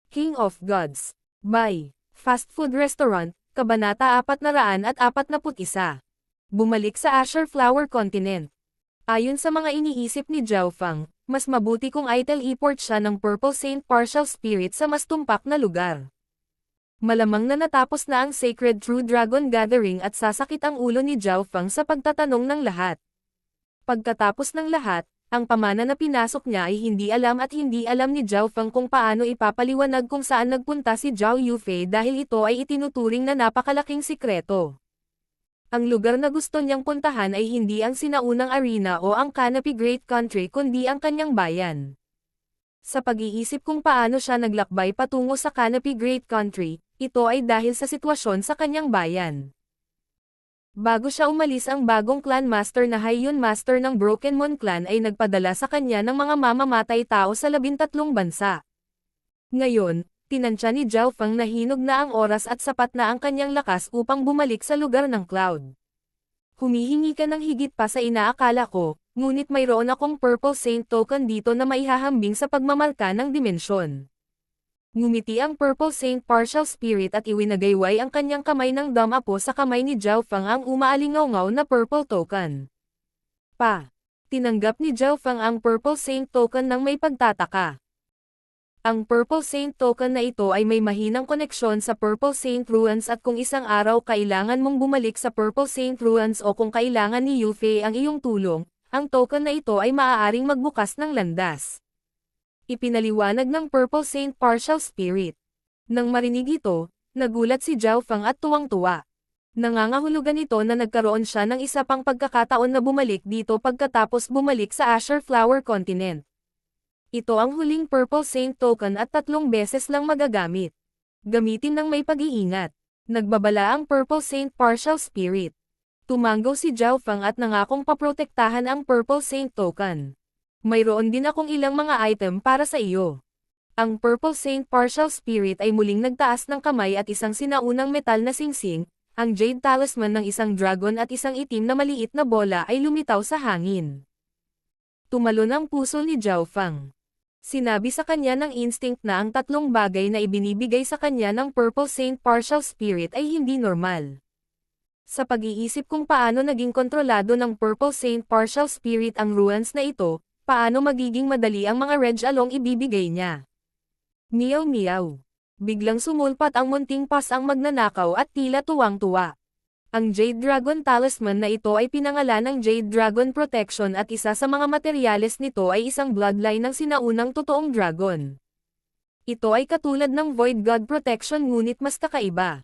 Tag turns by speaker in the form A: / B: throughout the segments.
A: King of Gods. By Fast Food Restaurant, Kabanata 441. Bumalik sa Azure Flower Continent. Ayon sa mga iniisip ni Zhao Feng, mas mabuti kung i-teleport siya ng Purple Saint Partial Spirit sa mas tumpak na lugar. Malamang na natapos na ang Sacred True Dragon Gathering at sasakit ang ulo ni Zhao Feng sa pagtatanong ng lahat. Pagkatapos ng lahat, ang pamana na pinasok niya ay hindi alam ni Zhao Feng kung paano ipapaliwanag kung saan nagpunta si Zhao Yufei dahil ito ay itinuturing na napakalaking sikreto. Ang lugar na gusto niyang puntahan ay hindi ang sinaunang arena o ang Canopy Great Country kundi ang kanyang bayan. Sa pag-iisip kung paano siya naglakbay patungo sa Canopy Great Country, ito ay dahil sa sitwasyon sa kanyang bayan. Bago siya umalis ang bagong clan master na Haiyun Master ng Broken Moon Clan ay nagpadala sa kanya ng mga mamamatay tao sa 13 bansa. Ngayon, tinansya ni Zhao Feng na hinog na ang oras at sapat na ang kanyang lakas upang bumalik sa lugar ng Cloud. Humihingi ka ng higit pa sa inaakala ko, ngunit mayroon akong Purple Saint Token dito na maihahambing sa pagmamarka ng dimensyon. Ngumiti ang Purple Saint Partial Spirit at iwinagayway ang kanyang kamay ng damapo sa kamay ni Zhao Feng ang umaalingaw-ngaw na Purple Token. Tinanggap ni Zhao Feng ang Purple Saint Token ng may pagtataka. Ang Purple Saint Token na ito ay may mahinang koneksyon sa Purple Saint Ruins at kung isang araw kailangan mong bumalik sa Purple Saint Ruins o kung kailangan ni Yufei ang iyong tulong, ang token na ito ay maaaring magbukas ng landas. Ipinaliwanag ng Purple Saint Partial Spirit. Nang marinig ito, nagulat si Zhao Feng at tuwang-tuwa. Nangangahulugan ito na nagkaroon siya ng isa pang pagkakataon na bumalik dito pagkatapos bumalik sa Azure Flower Continent. Ito ang huling Purple Saint Token at 3 beses lang magagamit. Gamitin ng may pag-iingat. Nagbabala ang Purple Saint Partial Spirit. Tumanggaw si Zhao Feng at nangakong paprotektahan ang Purple Saint Token. Mayroon din akong ilang mga item para sa iyo. Ang Purple Saint Partial Spirit ay muling nagtaas ng kamay at isang sinaunang metal na singsing, ang Jade Talisman ng isang dragon at isang itim na maliit na bola ay lumitaw sa hangin. Tumalon ang puso ni Zhao Feng. Sinabi sa kanya ng instinct na ang 3 bagay na ibinibigay sa kanya ng Purple Saint Partial Spirit ay hindi normal. Sa pag-iisip kung paano naging kontrolado ng Purple Saint Partial Spirit ang ruins na ito, paano magiging madali ang mga Reg Along ibibigay niya. Meow meow. Biglang sumulpat ang munting pas ang magnanakaw at tila tuwang-tuwa. Ang Jade Dragon Talisman na ito ay pinangalan ng Jade Dragon Protection at isa sa mga materyales nito ay isang bloodline ng sinaunang totoong dragon. Ito ay katulad ng Void God Protection ngunit mas kakaiba.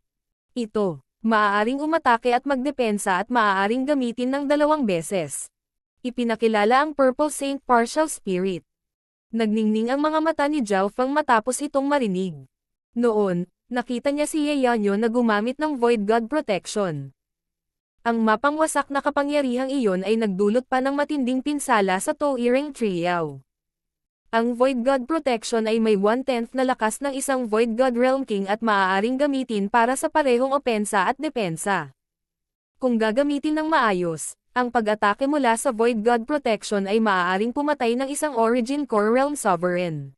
A: Ito, maaaring umatake at magdepensa at maaaring gamitin ng 2 beses. Ipinakilala ang Purple Saint Partial Spirit. Nagningning ang mga mata ni Zhao Feng matapos itong marinig. Noon, nakita niya si Ye Yanyo na gumamit ng Void God Protection. Ang mapangwasak na kapangyarihang iyon ay nagdulot pa ng matinding pinsala sa Toiring Trio. Ang Void God Protection ay may 1/10 na lakas ng isang Void God Realm King at maaaring gamitin para sa parehong opensa at depensa. Kung gagamitin ng maayos, ang pag-atake mula sa Void God Protection ay maaaring pumatay ng isang Origin Core Realm Sovereign.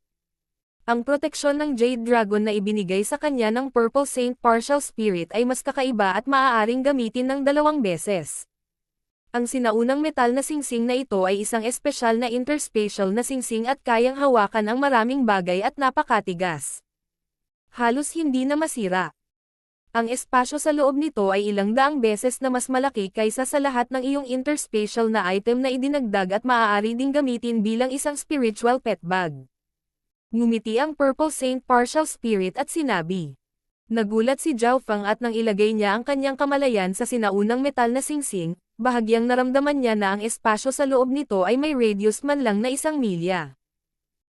A: Ang proteksyon ng Jade Dragon na ibinigay sa kanya ng Purple Saint Partial Spirit ay mas kakaiba at maaaring gamitin ng 2 beses. Ang sinaunang metal na singsing na ito ay isang espesyal na interspatial na singsing at kayang hawakan ang maraming bagay at napakatigas. Halos hindi na masira. Ang espasyo sa loob nito ay ilang daang beses na mas malaki kaysa sa lahat ng iyong interspatial na item na idinagdag at maaari ding gamitin bilang isang spiritual pet bag. Ngumiti ang Purple Saint Partial Spirit at sinabi. Nagulat si Zhao Feng at nang ilagay niya ang kanyang kamalayan sa sinaunang metal na singsing, bahagyang naramdaman niya na ang espasyo sa loob nito ay may radius man lang na 1 milya.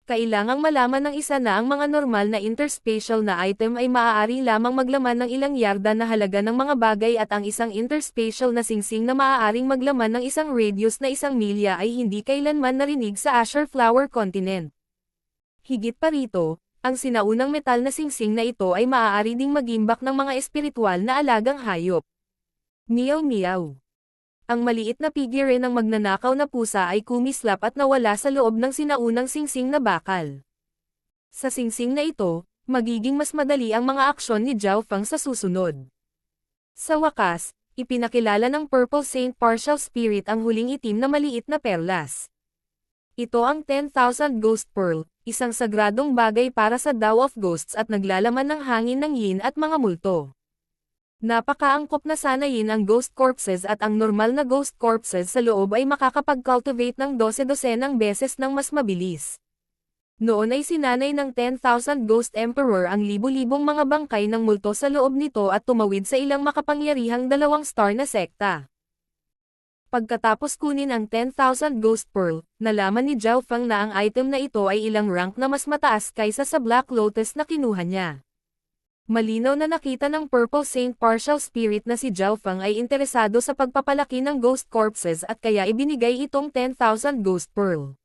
A: Kailangang malaman ng isa na ang mga normal na interspatial na item ay maaari lamang maglaman ng ilang yarda na halaga ng mga bagay at ang isang interspatial na singsing na maaaring maglaman ng isang radius na 1 milya ay hindi kailanman narinig sa Azure Flower Continent. Higit pa rito, ang sinaunang metal na singsing na ito ay maaari ding magimbak ng mga espiritual na alagang hayop. Meow meow. Ang maliit na figure ng magnanakaw na pusa ay kumislap at nawala sa loob ng sinaunang singsing na bakal. Sa singsing na ito, magiging mas madali ang mga aksyon ni Zhao Feng sa susunod. Sa wakas, ipinakilala ng Purple Saint Partial Spirit ang huling itim na maliit na perlas. Ito ang 10,000 Ghost Pearl, isang sagradong bagay para sa Tao of Ghosts at naglalaman ng hangin ng yin at mga multo. Napakaangkop na sanayin ang ghost corpses at ang normal na ghost corpses sa loob ay makakapag-cultivate ng 12-dosenang beses ng mas mabilis. Noon ay sinanay ng 10,000 Ghost Emperor ang libu-libong mga bangkay ng multo sa loob nito at tumawid sa ilang makapangyarihang 2-star na sekta. Pagkatapos kunin ang 10,000 Ghost Pearl, nalaman ni Zhao Feng na ang item na ito ay ilang rank na mas mataas kaysa sa Black Lotus na kinuha niya. Malinaw na nakita ng Purple Saint Partial Spirit na si Zhao Feng ay interesado sa pagpapalaki ng Ghost Corpses at kaya ibinigay itong 10,000 Ghost Pearl.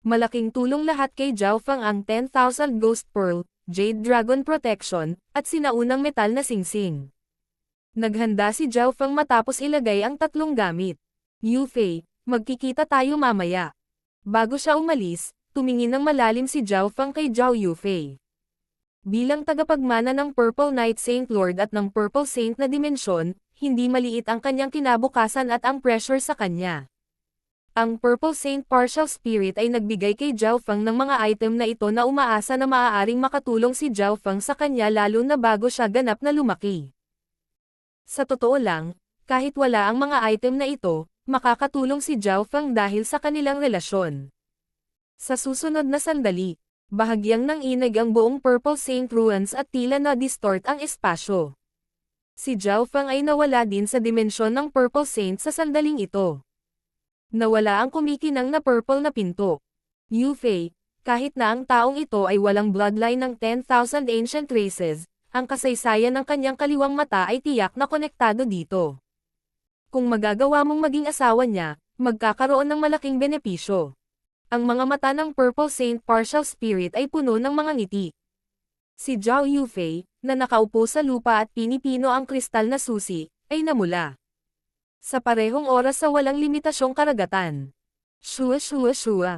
A: Malaking tulong lahat kay Zhao Feng ang 10,000 Ghost Pearl, Jade Dragon Protection, at sinaunang metal na singsing. Naghanda si Zhao Feng matapos ilagay ang tatlong gamit. Yufei, magkikita tayo mamaya. Bago siya umalis, tumingin ng malalim si Zhao Feng kay Zhao Yufei. Bilang tagapagmana ng Purple Knight Saint Lord at ng Purple Saint na dimensyon, hindi maliit ang kanyang kinabukasan at ang pressure sa kanya. Ang Purple Saint Partial Spirit ay nagbigay kay Zhao Feng ng mga item na ito na umaasa na maaaring makatulong si Zhao Feng sa kanya lalo na bago siya ganap na lumaki. Sa totoo lang, kahit wala ang mga item na ito, makakatulong si Zhao Feng dahil sa kanilang relasyon. Sa susunod na sandali, bahagyang nanginig ang buong Purple Saint Ruins at tila na-distort ang espasyo. Si Zhao Feng ay nawala din sa dimensyon ng Purple Saint sa sandaling ito. Nawala ang kumikinang na purple na pinto. Yufei, kahit na ang taong ito ay walang bloodline ng 10,000 ancient races, ang kasaysayan ng kanyang kaliwang mata ay tiyak na konektado dito. Kung magagawa mong maging asawa niya, magkakaroon ng malaking benepisyo. Ang mga mata ng Purple Saint Partial Spirit ay puno ng mga ngiti. Si Zhao Yufei, na nakaupo sa lupa at pinipino ang kristal na susi, ay namula. Sa parehong oras sa walang limitasyong karagatan. Shua shua shua.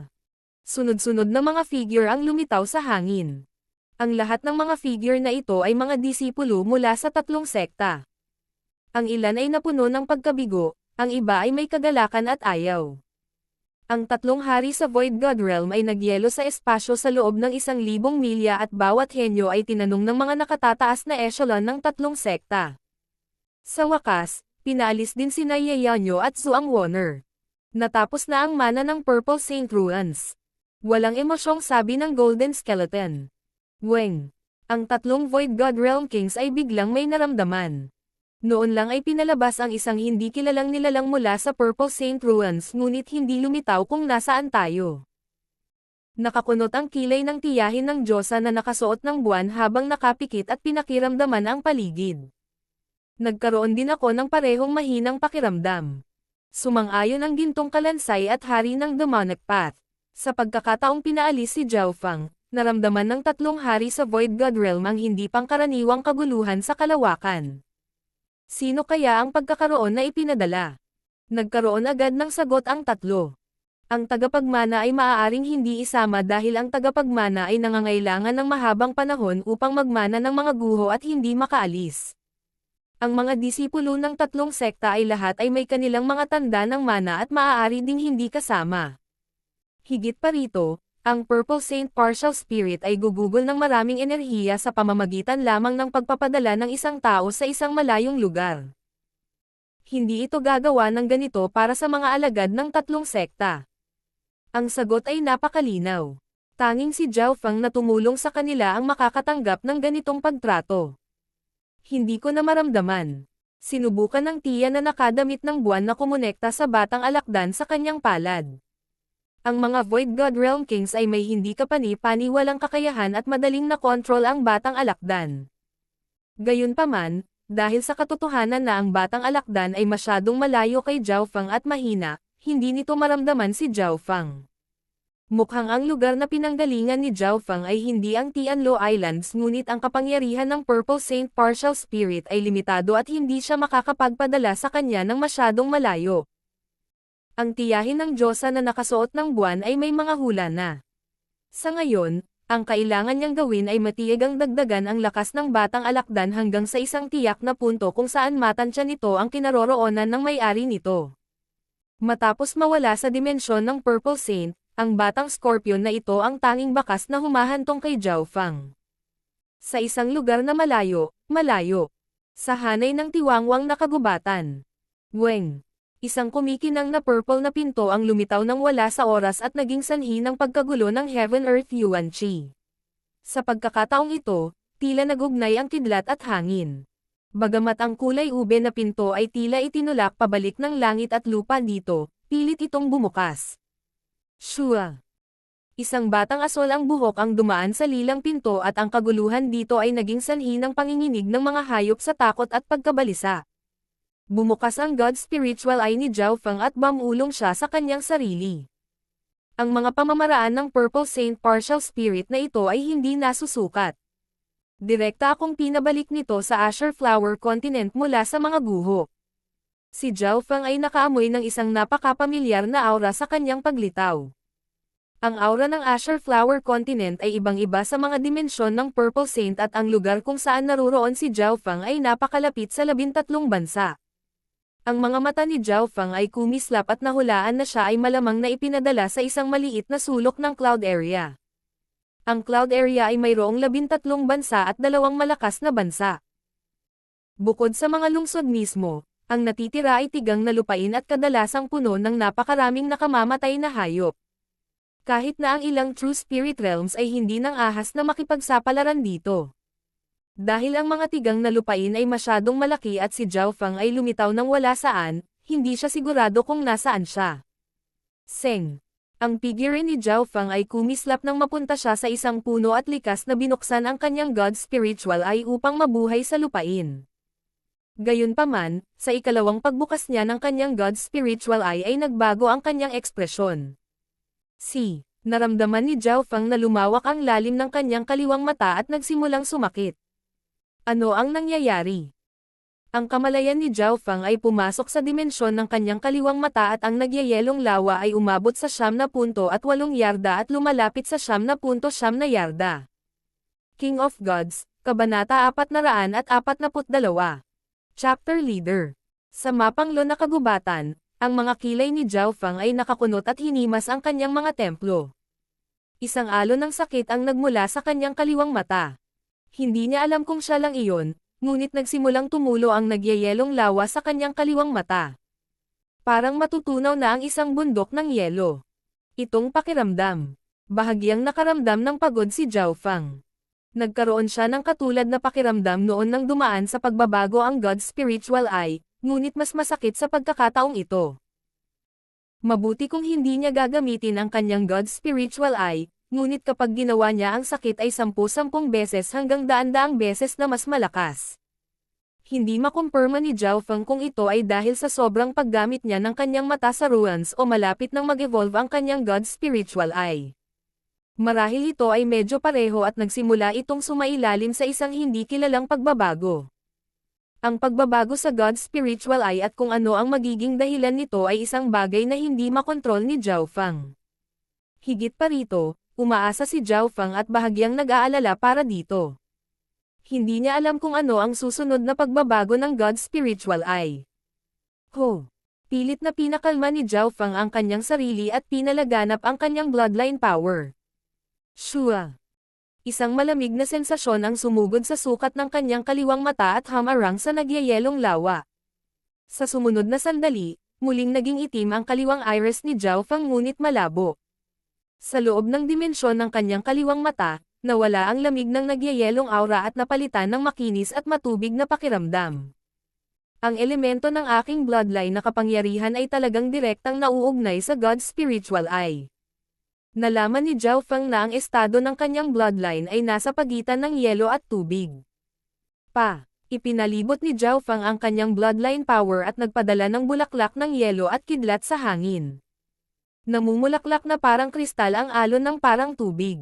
A: Sunod-sunod na mga figure ang lumitaw sa hangin. Ang lahat ng mga figure na ito ay mga disipulo mula sa tatlong sekta. Ang ilan ay napuno ng pagkabigo, ang iba ay may kagalakan at ayaw. Ang tatlong hari sa Void God Realm ay nagyelo sa espasyo sa loob ng 1,000 milya at bawat henyo ay tinanong ng mga nakatataas na echelon ng tatlong sekta. Sa wakas, pinaalis din sina Yeyanyo at Zhuang Warner. Natapos na ang mana ng Purple Saint Ruins. Walang emosyong sabi ng Golden Skeleton. Weng. Ang tatlong Void God Realm Kings ay biglang may naramdaman. Noon lang ay pinalabas ang isang hindi kilalang nilalang mula sa Purple Saint Ruins ngunit hindi lumitaw kung nasaan tayo. Nakakunot ang kilay ng tiyahin ng Diyosa na nakasuot ng buwan habang nakapikit at pinakiramdaman ang paligid. Nagkaroon din ako ng parehong mahinang pakiramdam. Sumang-ayon ang gintong kalansay at hari ng Demonic Path. Sa pagkakataong pinaalis si Zhao Feng, naramdaman ng tatlong hari sa Void God Realm ang hindi pangkaraniwang kaguluhan sa kalawakan. Sino kaya ang pagkakaroon na ipinadala? Nagkaroon agad ng sagot ang tatlo. Ang tagapagmana ay maaaring hindi isama dahil ang tagapagmana ay nangangailangan ng mahabang panahon upang magmana ng mga guho at hindi makaalis. Ang mga disipulo ng tatlong sekta ay lahat ay may kanilang mga tanda ng mana at maaari ding hindi kasama. Higit pa rito, ang Purple Saint Partial Spirit ay gugugol ng maraming enerhiya sa pamamagitan lamang ng pagpapadala ng isang tao sa isang malayong lugar. Hindi ito gagawa ng ganito para sa mga alagad ng tatlong sekta. Ang sagot ay napakalinaw. Tanging si Zhao Feng na tumulong sa kanila ang makakatanggap ng ganitong pagtrato. Hindi ko na maramdaman. Sinubukan ng tiya na nakadamit ng buwan na kumonekta sa batang alakdan sa kanyang palad. Ang mga Void God Realm Kings ay may hindi kapani-paniwalang kakayahan at madaling na-control ang batang alakdan. Gayunpaman, dahil sa katotohanan na ang batang alakdan ay masyadong malayo kay Zhao Feng at mahina, hindi nito maramdaman si Zhao Feng. Mukhang ang lugar na pinanggalingan ni Zhao Feng ay hindi ang Tianluo Islands ngunit ang kapangyarihan ng Purple Saint Partial Spirit ay limitado at hindi siya makakapagpadala sa kanya ng masyadong malayo. Ang tiyahin ng Diyosa na nakasuot ng buwan ay may mga hula na. Sa ngayon, Ang kailangan niyang gawin ay matiyagang dagdagan ang lakas ng batang alakdan hanggang sa isang tiyak na punto kung saan matansya nito ang kinaroroonan ng may-ari nito. Matapos mawala sa dimensyon ng Purple Saint, ang batang Scorpion na ito ang tanging bakas na humahantong kay Zhao Fang. Sa isang lugar na malayo, sa hanay ng tiwangwang na kagubatan. Weng. Isang kumikinang na purple na pinto ang lumitaw nang wala sa oras at naging sanhi ng pagkagulo ng Heaven-Earth Yuan Qi. Sa pagkakataong ito, tila nagugnay ang kidlat at hangin. Bagamat ang kulay ube na pinto ay tila itinulak pabalik ng langit at lupa dito, pilit itong bumukas. Shua! Isang batang aswal ang buhok ang dumaan sa lilang pinto at ang kaguluhan dito ay naging sanhi ng panginginig ng mga hayop sa takot at pagkabalisa. Bumukas ang God Spiritual Eye ni Zhao Fang at bumulong siya sa kanyang sarili. Ang mga pamamaraan ng Purple Saint Partial Spirit na ito ay hindi nasusukat. Direkta akong pinabalik nito sa Azure Flower Continent mula sa mga guho. Si Zhao Fang ay nakaamoy ng isang napakapamilyar na aura sa kanyang paglitaw. Ang aura ng Azure Flower Continent ay ibang-iba sa mga dimensyon ng Purple Saint at ang lugar kung saan naruroon si Zhao Fang ay napakalapit sa 13 bansa. Ang mga mata ni Zhao Fang ay kumislap at nahulaan na siya ay malamang na ipinadala sa isang maliit na sulok ng Cloud Area. Ang Cloud Area ay mayroong 13 bansa at 2 malakas na bansa. Bukod sa mga lungsod mismo, ang natitira ay tigang na lupain at kadalasang puno ng napakaraming nakamamatay na hayop. Kahit na ang ilang True Spirit Realms ay hindi nang ahas na makipagsapalaran dito. Dahil ang mga tigang na lupain ay masyadong malaki at si Zhao Fang ay lumitaw ng wala saan, hindi siya sigurado kung nasaan siya. Seng. Ang figure ni Zhao Fang ay kumislap nang mapunta siya sa isang puno at likas na binuksan ang kanyang God Spiritual Eye upang mabuhay sa lupain. Gayunpaman, sa ikalawang pagbukas niya ng kanyang God Spiritual Eye ay nagbago ang kanyang ekspresyon. Naramdaman ni Zhao Fang na lumawak ang lalim ng kanyang kaliwang mata at nagsimulang sumakit. Ano ang nangyayari? Ang kamalayan ni Zhao Fang ay pumasok sa dimensyon ng kanyang kaliwang mata at ang nagyayelong lawa ay umabot sa 9.8 yarda at lumalapit sa 9.9 yarda. King of Gods, Kabanata 442. Chapter Leader. Sa mapanglo na kagubatan, ang mga kilay ni Zhao Fang ay nakakunot at hinimas ang kanyang mga templo. Isang alon ng sakit ang nagmula sa kanyang kaliwang mata. Hindi niya alam kung siya lang iyon, ngunit nagsimulang tumulo ang nagyayelong lawa sa kanyang kaliwang mata. Parang matutunaw na ang isang bundok ng yelo. Itong pakiramdam. Bahagyang nakaramdam ng pagod si Zhao Fang. Nagkaroon siya ng katulad na pakiramdam noon nang dumaan sa pagbabago ang God Spiritual Eye, ngunit mas masakit sa pagkakataong ito. Mabuti kung hindi niya gagamitin ang kanyang God Spiritual Eye, ngunit kapag ginawa niya ang sakit ay 10 beses hanggang daan-daang beses na mas malakas. Hindi makumpirma ni Zhao Fang kung ito ay dahil sa sobrang paggamit niya ng kanyang mata sa ruins o malapit nang mag-evolve ang kanyang God Spiritual Eye. Marahil ito ay medyo pareho at nagsimula itong sumailalim sa isang hindi kilalang pagbabago. Ang pagbabago sa God Spiritual Eye at kung ano ang magiging dahilan nito ay isang bagay na hindi makontrol ni Zhao Fang. Higit pa rito, umaasa si Zhao Fang at bahagyang nag-aalala para dito. Hindi niya alam kung ano ang susunod na pagbabago ng God Spiritual Eye. Pilit na pinakalma ni Zhao Fang ang kanyang sarili at pinalaganap ang kanyang bloodline power. Shua! Isang malamig na sensasyon ang sumugod sa sukat ng kanyang kaliwang mata at hamarang sa nagyayelong lawa. Sa sumunod na sandali, muling naging itim ang kaliwang iris ni Zhao Fang ngunit malabo. Sa loob ng dimensyon ng kanyang kaliwang mata, nawala ang lamig ng nagyayelong aura at napalitan ng makinis at matubig na pakiramdam. Ang elemento ng aking bloodline na kapangyarihan ay talagang direktang nauugnay sa God Spiritual Eye. Nalaman ni Zhao Fang na ang estado ng kanyang bloodline ay nasa pagitan ng yelo at tubig. Ipinalibot ni Zhao Fang ang kanyang bloodline power at nagpadala ng bulaklak ng yelo at kidlat sa hangin. Namumulaklak na parang kristal ang alon ng parang tubig.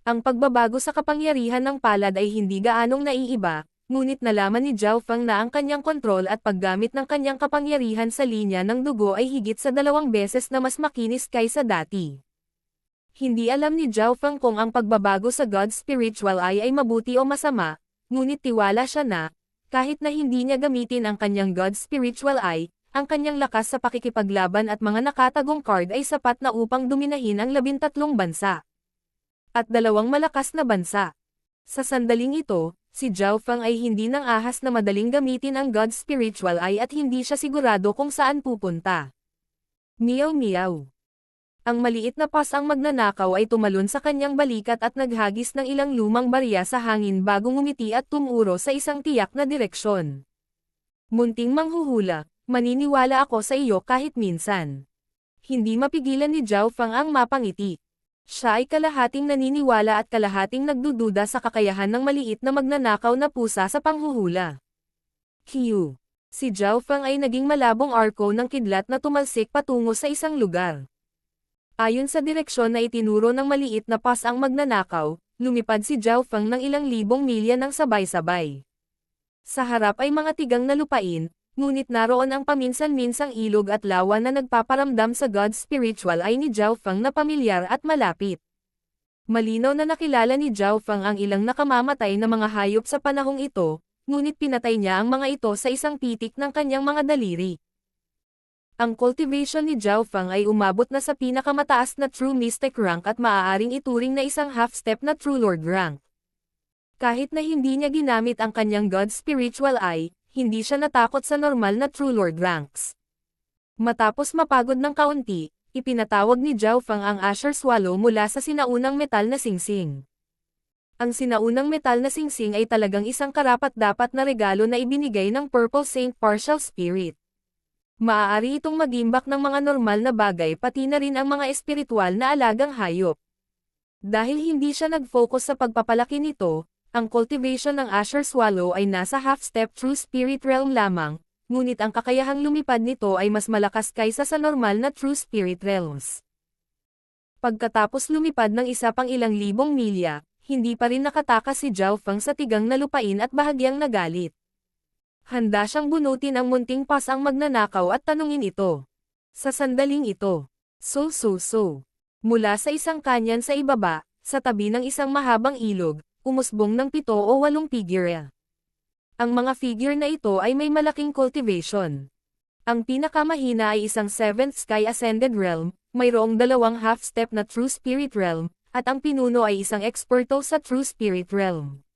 A: Ang pagbabago sa kapangyarihan ng palad ay hindi gaanong naiiba, ngunit nalaman ni Zhao Fang na ang kanyang kontrol at paggamit ng kanyang kapangyarihan sa linya ng dugo ay higit sa 2 beses na mas makinis kaysa dati. Hindi alam ni Zhao Feng kung ang pagbabago sa God's Spiritual Eye ay mabuti o masama, ngunit tiwala siya na, kahit na hindi niya gamitin ang kanyang God's Spiritual Eye, ang kanyang lakas sa pakikipaglaban at mga nakatagong card ay sapat na upang dominahin ang 13 bansa. At 2 malakas na bansa. Sa sandaling ito, si Zhao Feng ay hindi nang ahas na madaling gamitin ang God's Spiritual Eye at hindi siya sigurado kung saan pupunta. Meow meow. Ang maliit na pasang magnanakaw ay tumalon sa kanyang balikat at naghagis ng ilang lumang barya sa hangin bago ngumiti at tumuro sa isang tiyak na direksyon. Munting manghuhula, maniniwala ako sa iyo kahit minsan. Hindi mapigilan ni Zhao Feng ang mapangiti. Siya ay kalahating naniniwala at kalahating nagdududa sa kakayahan ng maliit na magnanakaw na pusa sa panghuhula. Q. Si Zhao Feng ay naging malabong arko ng kidlat na tumalsik patungo sa isang lugar. Ayon sa direksyon na itinuro ng maliit na pas ang magnanakaw, lumipad si Zhao Feng ng ilang libong milya ng sabay-sabay. Sa harap ay mga tigang na lupain, ngunit naroon ang paminsan-minsang ilog at lawa na nagpaparamdam sa God's Spiritual Eye ni Zhao Feng na pamilyar at malapit. Malinaw na nakilala ni Zhao Feng ang ilang nakamamatay na mga hayop sa panahong ito, ngunit pinatay niya ang mga ito sa isang pitik ng kanyang mga daliri. Ang cultivation ni Zhao Feng ay umabot na sa pinakamataas na True Mystic rank at maaaring ituring na isang half-step na True Lord rank. Kahit na hindi niya ginamit ang kanyang God's Spiritual Eye, hindi siya natakot sa normal na True Lord ranks. Matapos mapagod ng kaunti, ipinatawag ni Zhao Feng ang Asher Swallow mula sa sinaunang metal na singsing. Ang sinaunang metal na singsing ay talagang isang karapat-dapat na regalo na ibinigay ng Purple Saint Partial Spirit. Maaari itong magimbak ng mga normal na bagay pati na rin ang mga espiritual na alagang hayop. Dahil hindi siya nag-focus sa pagpapalaki nito, ang cultivation ng Asher Swallow ay nasa half-step True Spirit Realm lamang, ngunit ang kakayahang lumipad nito ay mas malakas kaysa sa normal na True Spirit Realms. Pagkatapos lumipad ng isa pang ilang libong milya, hindi pa rin nakatakas si Zhao Feng sa tigang na lupain at bahagyang nagalit. Handa siyang bunutin ang munting pasang magnanakaw at tanungin ito. Sa sandaling ito, so. Mula sa isang kanyan sa ibaba, sa tabi ng isang mahabang ilog, umusbong ng 7 o 8 figure. Ang mga figure na ito ay may malaking cultivation. Ang pinakamahina ay isang 7th Sky Ascended Realm, mayroong 2 half-step na True Spirit Realm, at ang pinuno ay isang eksperto sa True Spirit Realm.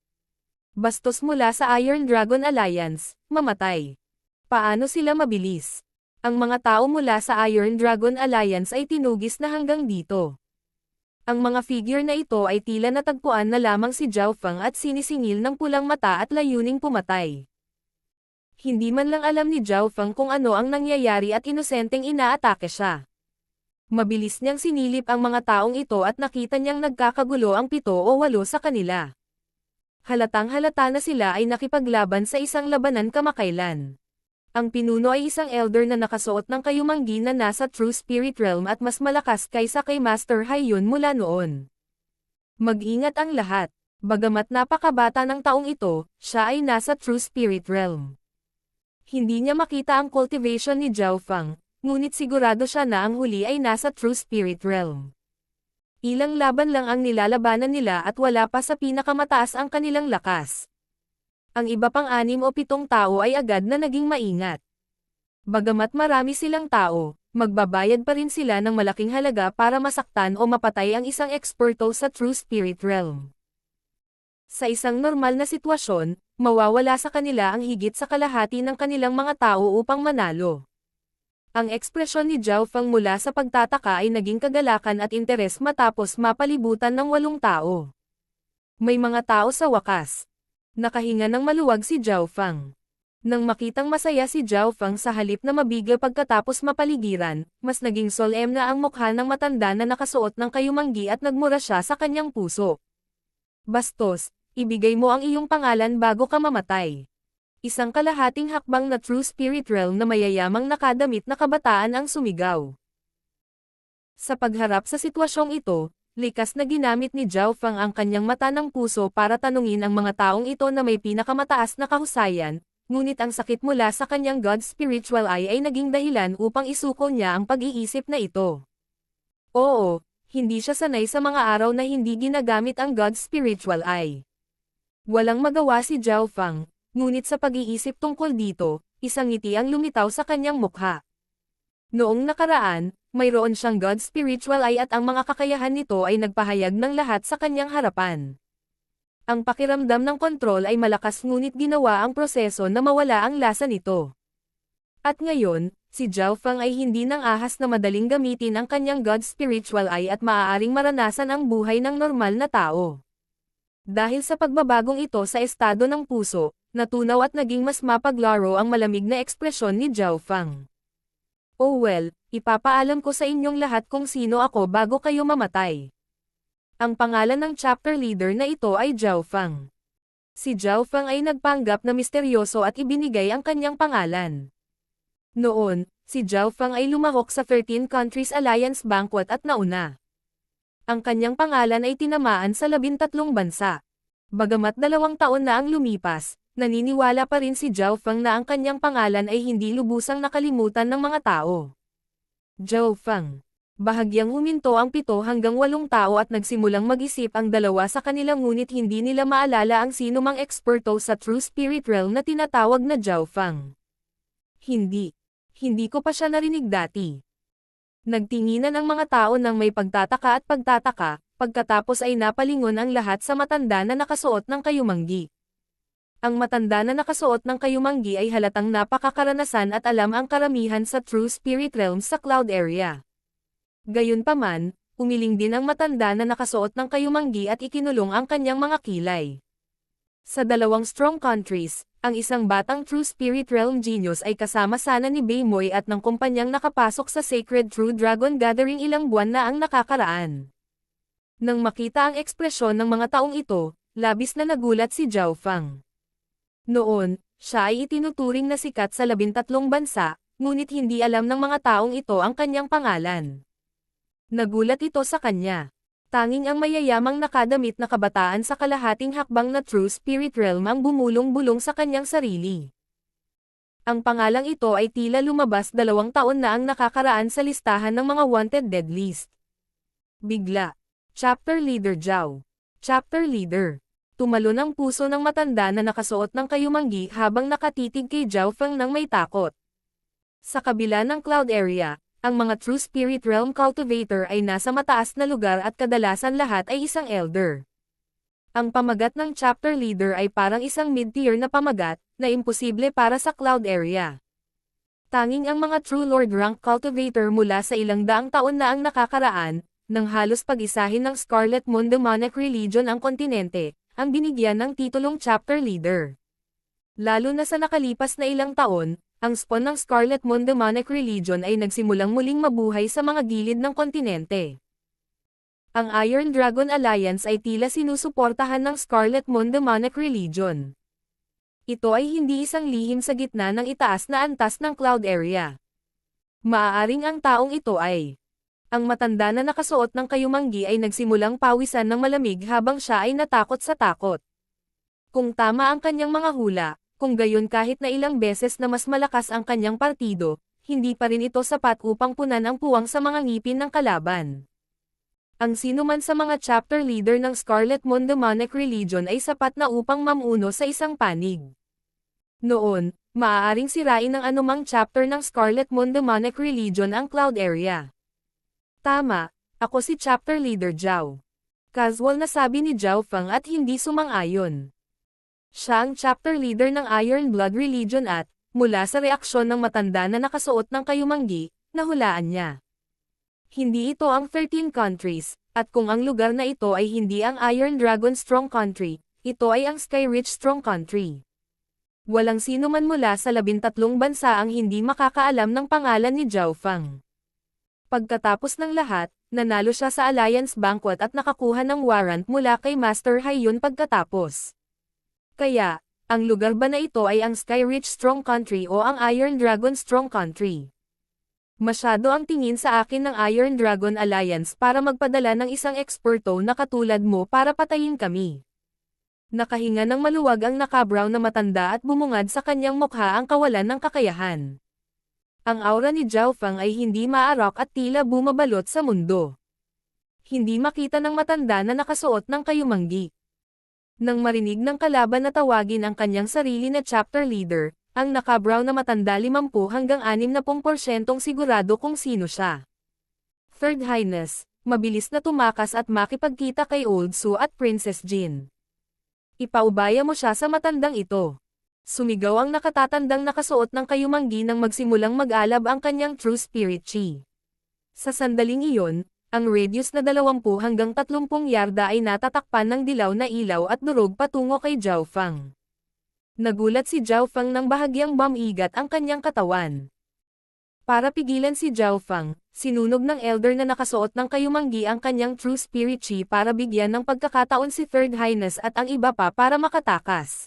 A: Bastos mula sa Iron Dragon Alliance, mamatay. Paano sila mabilis? Ang mga tao mula sa Iron Dragon Alliance ay tinugis na hanggang dito. Ang mga figure na ito ay tila natagpuan na lamang si Zhao Feng at sinisingil ng pulang mata at layuning pumatay. Hindi man lang alam ni Zhao Feng kung ano ang nangyayari at inosenteng inaatake siya. Mabilis niyang sinilip ang mga taong ito at nakita niyang nagkakagulo ang 7 o 8 sa kanila. Halatang-halata na sila ay nakipaglaban sa isang labanan kamakailan. Ang pinuno ay isang elder na nakasuot ng kayumanggi na nasa True Spirit Realm at mas malakas kaysa kay Master Haiyun mula noon. Mag-ingat ang lahat. Bagamat napakabata ng taong ito, siya ay nasa True Spirit Realm. Hindi niya makita ang cultivation ni Zhao Feng, ngunit sigurado siya na ang huli ay nasa True Spirit Realm. Ilang laban lang ang nilalabanan nila at wala pa sa pinakamataas ang kanilang lakas. Ang iba pang 6 o 7 tao ay agad na naging maingat. Bagamat marami silang tao, magbabayad pa rin sila ng malaking halaga para masaktan o mapatay ang isang eksperto sa True Spirit Realm. Sa isang normal na sitwasyon, mawawala sa kanila ang higit sa kalahati ng kanilang mga tao upang manalo. Ang ekspresyon ni Zhao Feng mula sa pagtataka ay naging kagalakan at interes matapos mapalibutan ng 8 tao. May mga tao sa wakas. Nakahinga ng maluwag si Zhao Feng. Nang makitang masaya si Zhao Feng sa halip na mabigla pagkatapos mapaligiran, mas naging solemn na ang mukha ng matanda na nakasuot ng kayumanggi at nagmura siya sa kanyang puso. Bastos, ibigay mo ang iyong pangalan bago ka mamatay. Isang kalahating hakbang na True Spirit Realm na mayayamang nakadamit na kabataan ang sumigaw. Sa pagharap sa sitwasyong ito, likas na ginamit ni Zhao Feng ang kanyang mata ng puso para tanungin ang mga taong ito na may pinakamataas na kahusayan, ngunit ang sakit mula sa kanyang God's Spiritual Eye ay naging dahilan upang isuko niya ang pag-iisip na ito. Oo, hindi siya sanay sa mga araw na hindi ginagamit ang God's spiritual eye. Walang magawa si Zhao Feng, ngunit sa pag-iisip tungkol dito, isang ngiti ang lumitaw sa kanyang mukha. Noong nakaraan, mayroon siyang God's spiritual eye at ang mga kakayahan nito ay nagpahayag ng lahat sa kanyang harapan. Ang pakiramdam ng kontrol ay malakas ngunit ginawa ang proseso na mawala ang lasa nito. At ngayon, si Zhao Feng ay hindi nang ahas na madaling gamitin ang kanyang God's spiritual eye at maaaring maranasan ang buhay ng normal na tao. Dahil sa pagbabagong ito sa estado ng puso, natunaw at naging mas mapaglaro ang malamig na ekspresyon ni Zhao Feng. Oh well, ipapaalam ko sa inyong lahat kung sino ako bago kayo mamatay. Ang pangalan ng chapter leader na ito ay Zhao Feng. Si Zhao Feng ay nagpanggap na misteryoso at ibinigay ang kanyang pangalan. Noon, si Zhao Feng ay lumahok sa 13 Countries Alliance Banquet at nauna. Ang kanyang pangalan ay tinamaan sa 13 bansa. Bagamat 2 taon na ang lumipas, naniniwala pa rin si Zhao Feng na ang kanyang pangalan ay hindi lubusang nakalimutan ng mga tao. Zhao Feng. Bahagyang huminto ang 7 hanggang 8 tao at nagsimulang mag-isip ang 2 sa kanila ngunit hindi nila maalala ang sino mang eksperto sa True Spirit Realm na tinatawag na Zhao Feng. Hindi ko pa siya narinig dati. Nagtinginan ang mga tao ng may pagtataka at pagtataka, pagkatapos ay napalingon ang lahat sa matanda na nakasuot ng kayumanggi. Ang matanda na nakasuot ng kayumanggi ay halatang napakakaranasan at alam ang karamihan sa True Spirit Realm sa Cloud Area. Gayunpaman, umiling din ang matanda na nakasuot ng kayumanggi at ikinulong ang kanyang mga kilay. Sa 2 strong countries, ang isang batang True Spirit Realm Genius ay kasama sana ni Beimoy at ng kumpanyang nakapasok sa Sacred True Dragon Gathering ilang buwan na ang nakakaraan. Nang makita ang ekspresyon ng mga taong ito, labis na nagulat si Zhao Feng. Noon, siya ay itinuturing na sikat sa 13 bansa, ngunit hindi alam ng mga taong ito ang kanyang pangalan. Nagulat ito sa kanya. Tanging ang mayayamang nakadamit na kabataan sa kalahating hakbang na True Spirit Realm ang bumulong-bulong sa kanyang sarili. Ang pangalang ito ay tila lumabas 2 taon na ang nakakaraan sa listahan ng mga wanted dead list. Bigla. Chapter Leader Zhao. Chapter Leader. Tumalon ang puso ng matanda na nakasuot ng kayumanggi habang nakatitig kay Zhao Feng ng may takot. Sa kabila ng Cloud Area, ang mga True Spirit Realm Cultivator ay nasa mataas na lugar at kadalasan lahat ay isang elder. Ang pamagat ng chapter leader ay parang isang mid-tier na pamagat, na imposible para sa Cloud Area. Tanging ang mga True Lord Rank Cultivator mula sa ilang daang taon na ang nakakaraan, nang halos pag-isahin ng Scarlet Moon Demonic Religion ang kontinente, ang binigyan ng titulong chapter leader. Lalo na sa nakalipas na ilang taon, ang spawn ng Scarlet Moon Demonic Religion ay nagsimulang muling mabuhay sa mga gilid ng kontinente. Ang Iron Dragon Alliance ay tila sinusuportahan ng Scarlet Moon Demonic Religion. Ito ay hindi isang lihim sa gitna ng itaas na antas ng Cloud Area. Maaaring ang taong ito ay ang matanda na nakasuot ng kayumanggi ay nagsimulang pawisan ng malamig habang siya ay natakot sa takot. Kung tama ang kanyang mga hula, kung gayon kahit na ilang beses na mas malakas ang kanyang partido, hindi pa rin ito sapat upang punan ang puwang sa mga ngipin ng kalaban. Ang sinuman sa mga chapter leader ng Scarlet Moon Demonic Religion ay sapat na upang mamuno sa isang panig. Noon, maaaring sirain ng anumang chapter ng Scarlet Moon Demonic Religion ang Cloud Area. Tama, ako si chapter leader Zhao. Casual na sabi ni Zhao Feng at hindi sumang-ayon. Siya ang chapter leader ng Iron Blood Religion at, mula sa reaksyon ng matanda na nakasuot ng kayumanggi, nahulaan niya. Hindi ito ang 13 countries, at kung ang lugar na ito ay hindi ang Iron Dragon Strong Country, ito ay ang Sky Rich Strong Country. Walang sino man mula sa 13 bansa ang hindi makakaalam ng pangalan ni Zhao Feng. Pagkatapos ng lahat, nanalo siya sa Alliance Banquet at nakakuha ng warrant mula kay Master Haiyun pagkatapos. Kaya, ang lugar ba na ito ay ang Sky Rich Strong Country o ang Iron Dragon Strong Country? Masyado ang tingin sa akin ng Iron Dragon Alliance para magpadala ng isang eksperto na katulad mo para patayin kami. Nakahinga ng maluwag ang nakabrown na matanda at bumungad sa kanyang mukha ang kawalan ng kakayahan. Ang aura ni Zhao Feng ay hindi maarok at tila bumabalot sa mundo. hindi makita ng matanda na nakasuot ng kayumanggi. Nang marinig ng kalaban na tawagin ang kanyang sarili na chapter leader, ang naka-brown na matanda 50 hanggang 60% sigurado kung sino siya. Third Highness, mabilis na tumakas at makipagkita kay Old Su at Princess Jin. Ipaubaya mo siya sa matandang ito. Sumigaw ang nakatatandang nakasuot ng kayumanggi nang magsimulang mag-alab ang kanyang True Spirit Chi. Sa sandaling iyon, ang radius na 20 hanggang 30 yarda ay natatakpan ng dilaw na ilaw at durog patungo kay Zhao Fang. Nagulat si Zhao Fang nang bahagyang bumigat ang kanyang katawan. Para pigilan si Zhao Fang, sinunog ng elder na nakasuot ng kayumanggi ang kanyang True Spirit Chi para bigyan ng pagkakataon si Third Highness at ang iba pa para makatakas.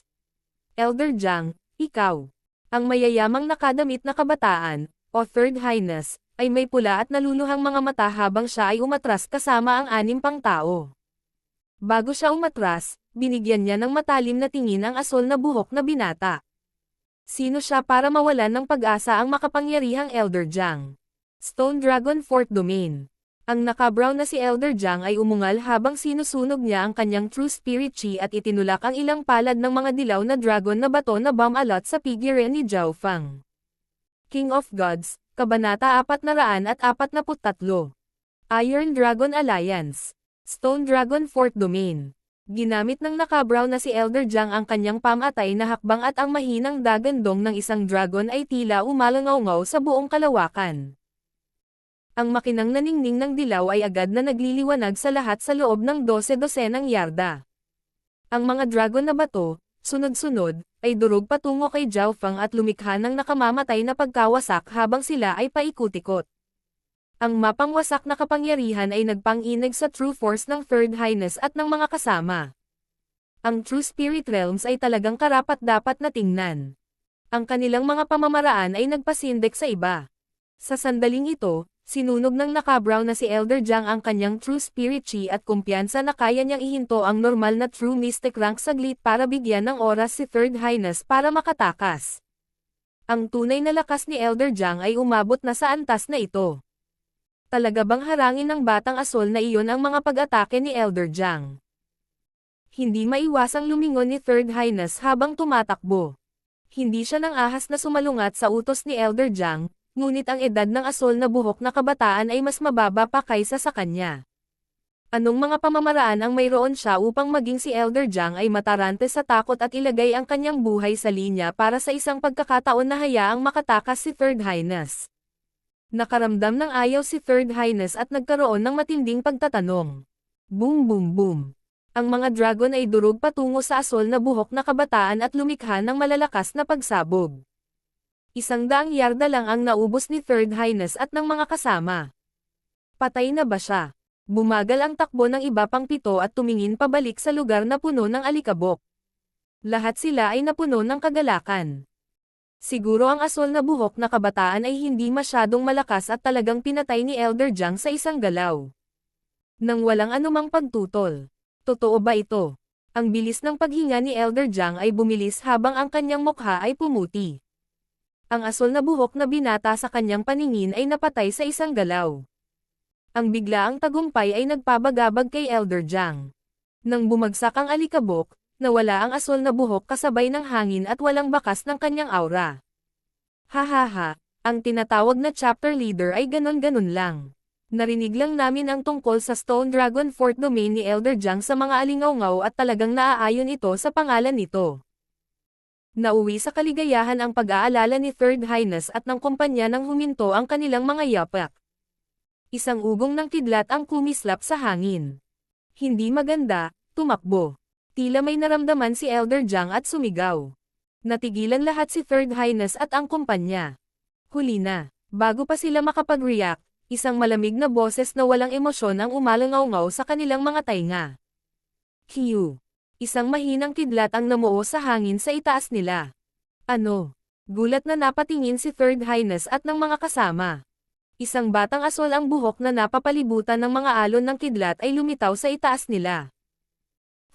A: Elder Jiang, ikaw. Ang mayayamang nakadamit na kabataan, o Third Highness, ay may pula at naluluhang mga mata habang siya ay umatras kasama ang 6 pang tao. Bago siya umatras, binigyan niya ng matalim na tingin ang asol na buhok na binata. Sino siya para mawalan ng pag-asa ang makapangyarihang Elder Jiang? Stone Dragon 4th Domain. Ang naka-brown na si Elder Jiang ay umungal habang sinusunog niya ang kanyang True Spirit Chi at itinulak ang ilang palad ng mga dilaw na dragon na bato na bumalot sa figure ni Zhao Fang. King of Gods, Kabanata 443. Iron Dragon Alliance. Stone Dragon 4th Domain. Ginamit ng naka-brown na si Elder Jiang ang kanyang pamatay na hakbang at ang mahinang dagandong ng isang dragon ay tila umalangaw-ngaw sa buong kalawakan. Ang makinang naningning ng dilaw ay agad na nagliliwanag sa lahat sa loob ng 12-dosenang yarda. Ang mga dragon na bato, sunod-sunod, ay durog patungo kay Zhao Fang at lumikha ng nakamamatay na pagkawasak habang sila ay paikot-ikot. Ang mapangwasak na kapangyarihan ay nagpang-inag sa True Force ng Third Highness at ng mga kasama. Ang True Spirit Realms ay talagang karapat-dapat na tingnan. Ang kanilang mga pamamaraan ay nagpasindek sa iba. Sa sandaling ito, sinunog ng naka-brown na si Elder Jiang ang kanyang True Spirit Chi at kumpiyansa na kaya niyang ihinto ang normal na True Mystic rank saglit para bigyan ng oras si Third Highness para makatakas. Ang tunay na lakas ni Elder Jiang ay umabot na sa antas na ito. Talaga bang harangin ng batang asol na iyon ang mga pag-atake ni Elder Jiang? Hindi maiwasang lumingon ni Third Highness habang tumatakbo. Hindi siya nang ahas na sumalungat sa utos ni Elder Jiang, ngunit ang edad ng asol na buhok na kabataan ay mas mababa pa kaysa sa kanya. Anong mga pamamaraan ang mayroon siya upang maging si Elder Jiang ay matarante sa takot at ilagay ang kanyang buhay sa linya para sa isang pagkakataon na hayaang makatakas si Third Highness? Nakaramdam ng ayaw si Third Highness at nagkaroon ng matinding pagtatanong. Boom boom boom. Ang mga dragon ay durog patungo sa asol na buhok na kabataan at lumikha ng malalakas na pagsabog. 100 yarda lang ang naubos ni Third Highness at ng mga kasama. Patay na ba siya? Bumagal ang takbo ng iba pang 7 at tumingin pabalik sa lugar na puno ng alikabok. Lahat sila ay napuno ng kagalakan. Siguro ang asol na buhok na kabataan ay hindi masyadong malakas at talagang pinatay ni Elder Jiang sa isang galaw. Nang walang anumang pagtutol. Totoo ba ito? Ang bilis ng paghinga ni Elder Jiang ay bumilis habang ang kanyang mukha ay pumuti. Ang asol na buhok na binata sa kanyang paningin ay napatay sa isang galaw. Ang biglaang tagumpay ay nagpabagabag kay Elder Jiang. Nang bumagsak ang alikabok, nawala ang asol na buhok kasabay ng hangin at walang bakas ng kanyang aura. Hahaha, ang tinatawag na chapter leader ay ganon-ganon lang. Narinig lang namin ang tungkol sa Stone Dragon 4th Domain ni Elder Jiang sa mga alingaw-ngaw at talagang naaayon ito sa pangalan nito. Nauwi sa kaligayahan ang pag-aalala ni Third Highness at ng kumpanya nang huminto ang kanilang mga yapak. Isang ugong ng kidlat ang kumislap sa hangin. Hindi maganda, tumakbo. Tila may naramdaman si Elder Jiang at sumigaw. Natigilan lahat si Third Highness at ang kumpanya. Huli na, bago pa sila makapag-react, isang malamig na boses na walang emosyon ang umalangaw-ngaw sa kanilang mga tainga. Q. Isang mahinang kidlat ang namuo sa hangin sa itaas nila. Ano? Gulat na napatingin si Third Highness at ng mga kasama. Isang batang asol ang buhok na napapalibutan ng mga alon ng kidlat ay lumitaw sa itaas nila.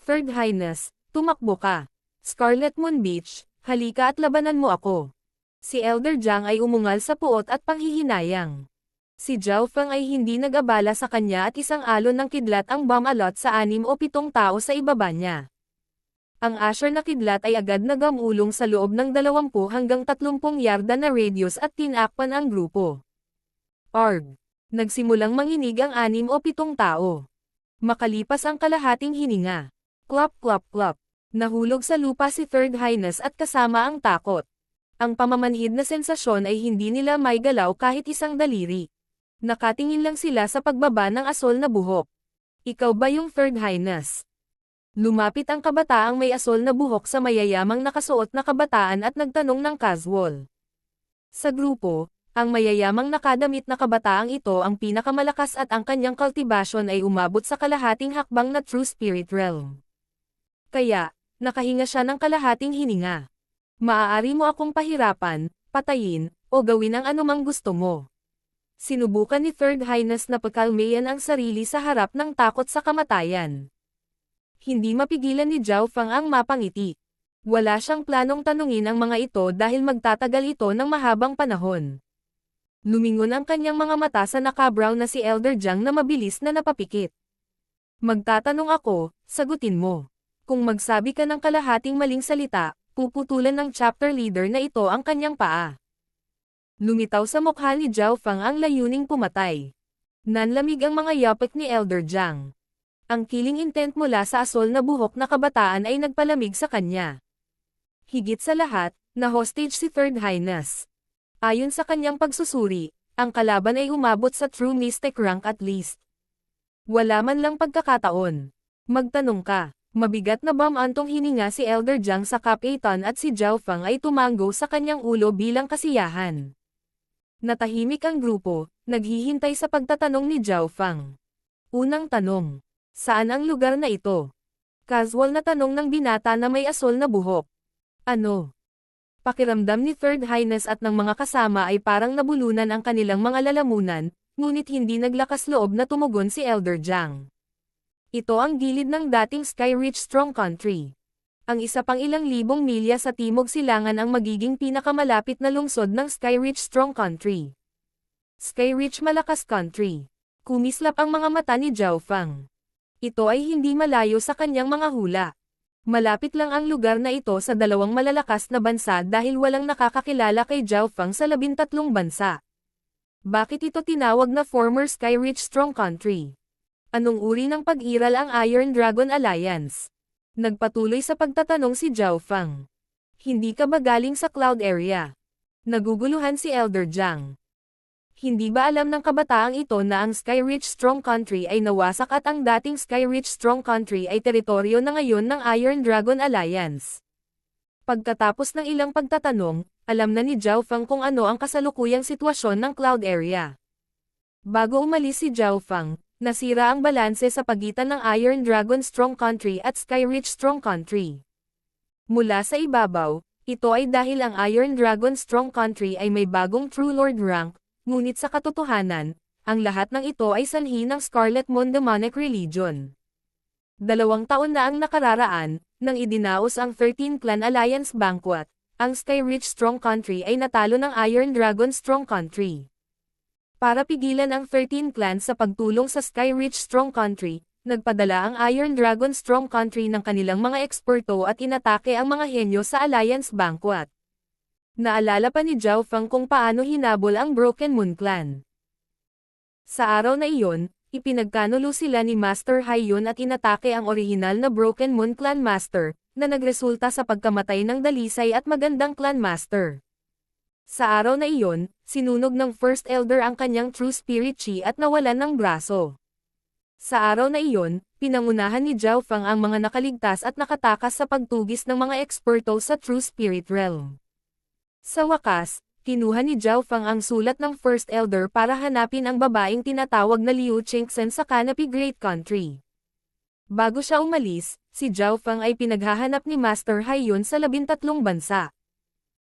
A: Third Highness, tumakbo ka. Scarlet Moon Beach, halika at labanan mo ako. Si Elder Jiang ay umungal sa puot at panghihinayang. Si Zhao Feng ay hindi nag-abala sa kanya at isang alon ng kidlat ang bumalot sa 6 o 7 tao sa ibaba niya. Ang Asher na kidlat ay agad nagamulong sa loob ng 20 hanggang 30 yarda na radius at tinakpan ang grupo. Arg! Nagsimulang manginig ang 6 o 7 tao. Makalipas ang kalahating hininga. Klop klop klop. Nahulog sa lupa si Third Highness at kasama ang takot. Ang pamamanhid na sensasyon ay hindi nila may galaw kahit isang daliri. Nakatingin lang sila sa pagbaba ng asol na buhok. Ikaw ba yung Third Highness? Lumapit ang kabataang may asol na buhok sa mayayamang nakasuot na kabataan at nagtanong ng casual. Sa grupo, ang mayayamang nakadamit na kabataang ito ang pinakamalakas at ang kanyang kultibasyon ay umabot sa kalahating hakbang na True Spirit Realm. Kaya, nakahinga siya ng kalahating hininga. Maaari mo akong pahirapan, patayin, o gawin ang anumang gusto mo. Sinubukan ni Third Highness na pagkalmayan ang sarili sa harap ng takot sa kamatayan. Hindi mapigilan ni Zhao Feng ang mapangiti. Wala siyang planong tanungin ang mga ito dahil magtatagal ito ng mahabang panahon. Lumingon ang kanyang mga mata sa naka-brown na si Elder Jiang na mabilis na napapikit. Magtatanong ako, sagutin mo. Kung magsabi ka ng kalahating maling salita, puputulan ng chapter leader na ito ang kanyang paa. Lumitaw sa mukha ni Zhao Feng ang layuning pumatay. Nanlamig ang mga yapak ni Elder Jiang. Ang killing intent mula sa asol na buhok na kabataan ay nagpalamig sa kanya. Higit sa lahat, na-hostage si Third Highness. Ayon sa kanyang pagsusuri, ang kalaban ay umabot sa True Mystic rank at least. Wala man lang pagkakataon. Magtanong ka, mabigat na antong hininga si Elder Jiang sa Kapitan at si Zhao Feng ay tumango sa kanyang ulo bilang kasiyahan. Natahimik ang grupo, naghihintay sa pagtatanong ni Zhao Feng. Unang tanong. Saan ang lugar na ito? Casual na tanong ng binata na may asol na buhok. Ano? Pakiramdam ni Third Highness at ng mga kasama ay parang nabulunan ang kanilang mga lalamunan, ngunit hindi naglakas loob na tumugon si Elder Jiang. Ito ang gilid ng dating Skyreach Strong Country. Ang isa pang ilang libong milya sa timog silangan ang magiging pinakamalapit na lungsod ng Skyreach Strong Country. Skyreach Malakas Country. Kumislap ang mga mata ni Zhao Feng. Ito ay hindi malayo sa kanyang mga hula. Malapit lang ang lugar na ito sa dalawang malalakas na bansa dahil walang nakakakilala kay Zhao Feng sa 13 bansa. Bakit ito tinawag na former Skyreach Strong Country? Anong uri ng pag-iral ang Iron Dragon Alliance? Nagpatuloy sa pagtatanong si Zhao Feng. Hindi ka ba galing sa Cloud Area? Naguguluhan si Elder Jiang. Hindi ba alam ng kabataang ito na ang Skyreach Strong Country ay nawasak at ang dating Skyreach Strong Country ay teritoryo na ngayon ng Iron Dragon Alliance? Pagkatapos ng ilang pagtatanong, alam na ni Zhao Feng kung ano ang kasalukuyang sitwasyon ng Cloud Area. Bago umalis si Zhao Feng, nasira ang balanse sa pagitan ng Iron Dragon Strong Country at Skyreach Strong Country. Mula sa ibabaw, ito ay dahil ang Iron Dragon Strong Country ay may bagong True Lord rank, ngunit sa katotohanan, ang lahat ng ito ay sanhi ng Scarlet Moon Demonic Religion. 2 taon na ang nakararaan, nang idinaos ang 13 Clan Alliance Banquet, ang Skyreach Strong Country ay natalo ng Iron Dragon Strong Country. Para pigilan ang 13 clans sa pagtulong sa Skyreach Strong Country, nagpadala ang Iron Dragon Strong Country ng kanilang mga eksperto at inatake ang mga henyo sa Alliance Banquet. Naalala pa ni Zhao Feng kung paano hinabol ang Broken Moon Clan. Sa araw na iyon, ipinagkanulo sila ni Master Haiyun at inatake ang orihinal na Broken Moon Clan Master, na nagresulta sa pagkamatay ng dalisay at magandang Clan Master. Sa araw na iyon, sinunog ng First Elder ang kanyang True Spirit Chi at nawalan ng braso. Sa araw na iyon, pinangunahan ni Zhao Feng ang mga nakaligtas at nakatakas sa pagtugis ng mga eksperto sa True Spirit Realm. Sa wakas, kinuha ni Zhao Feng ang sulat ng First Elder para hanapin ang babaeng tinatawag na Liu Qingxen sa Canopy Great Country. Bago siya umalis, si Zhao Feng ay pinaghahanap ni Master Haiyun sa 13 bansa.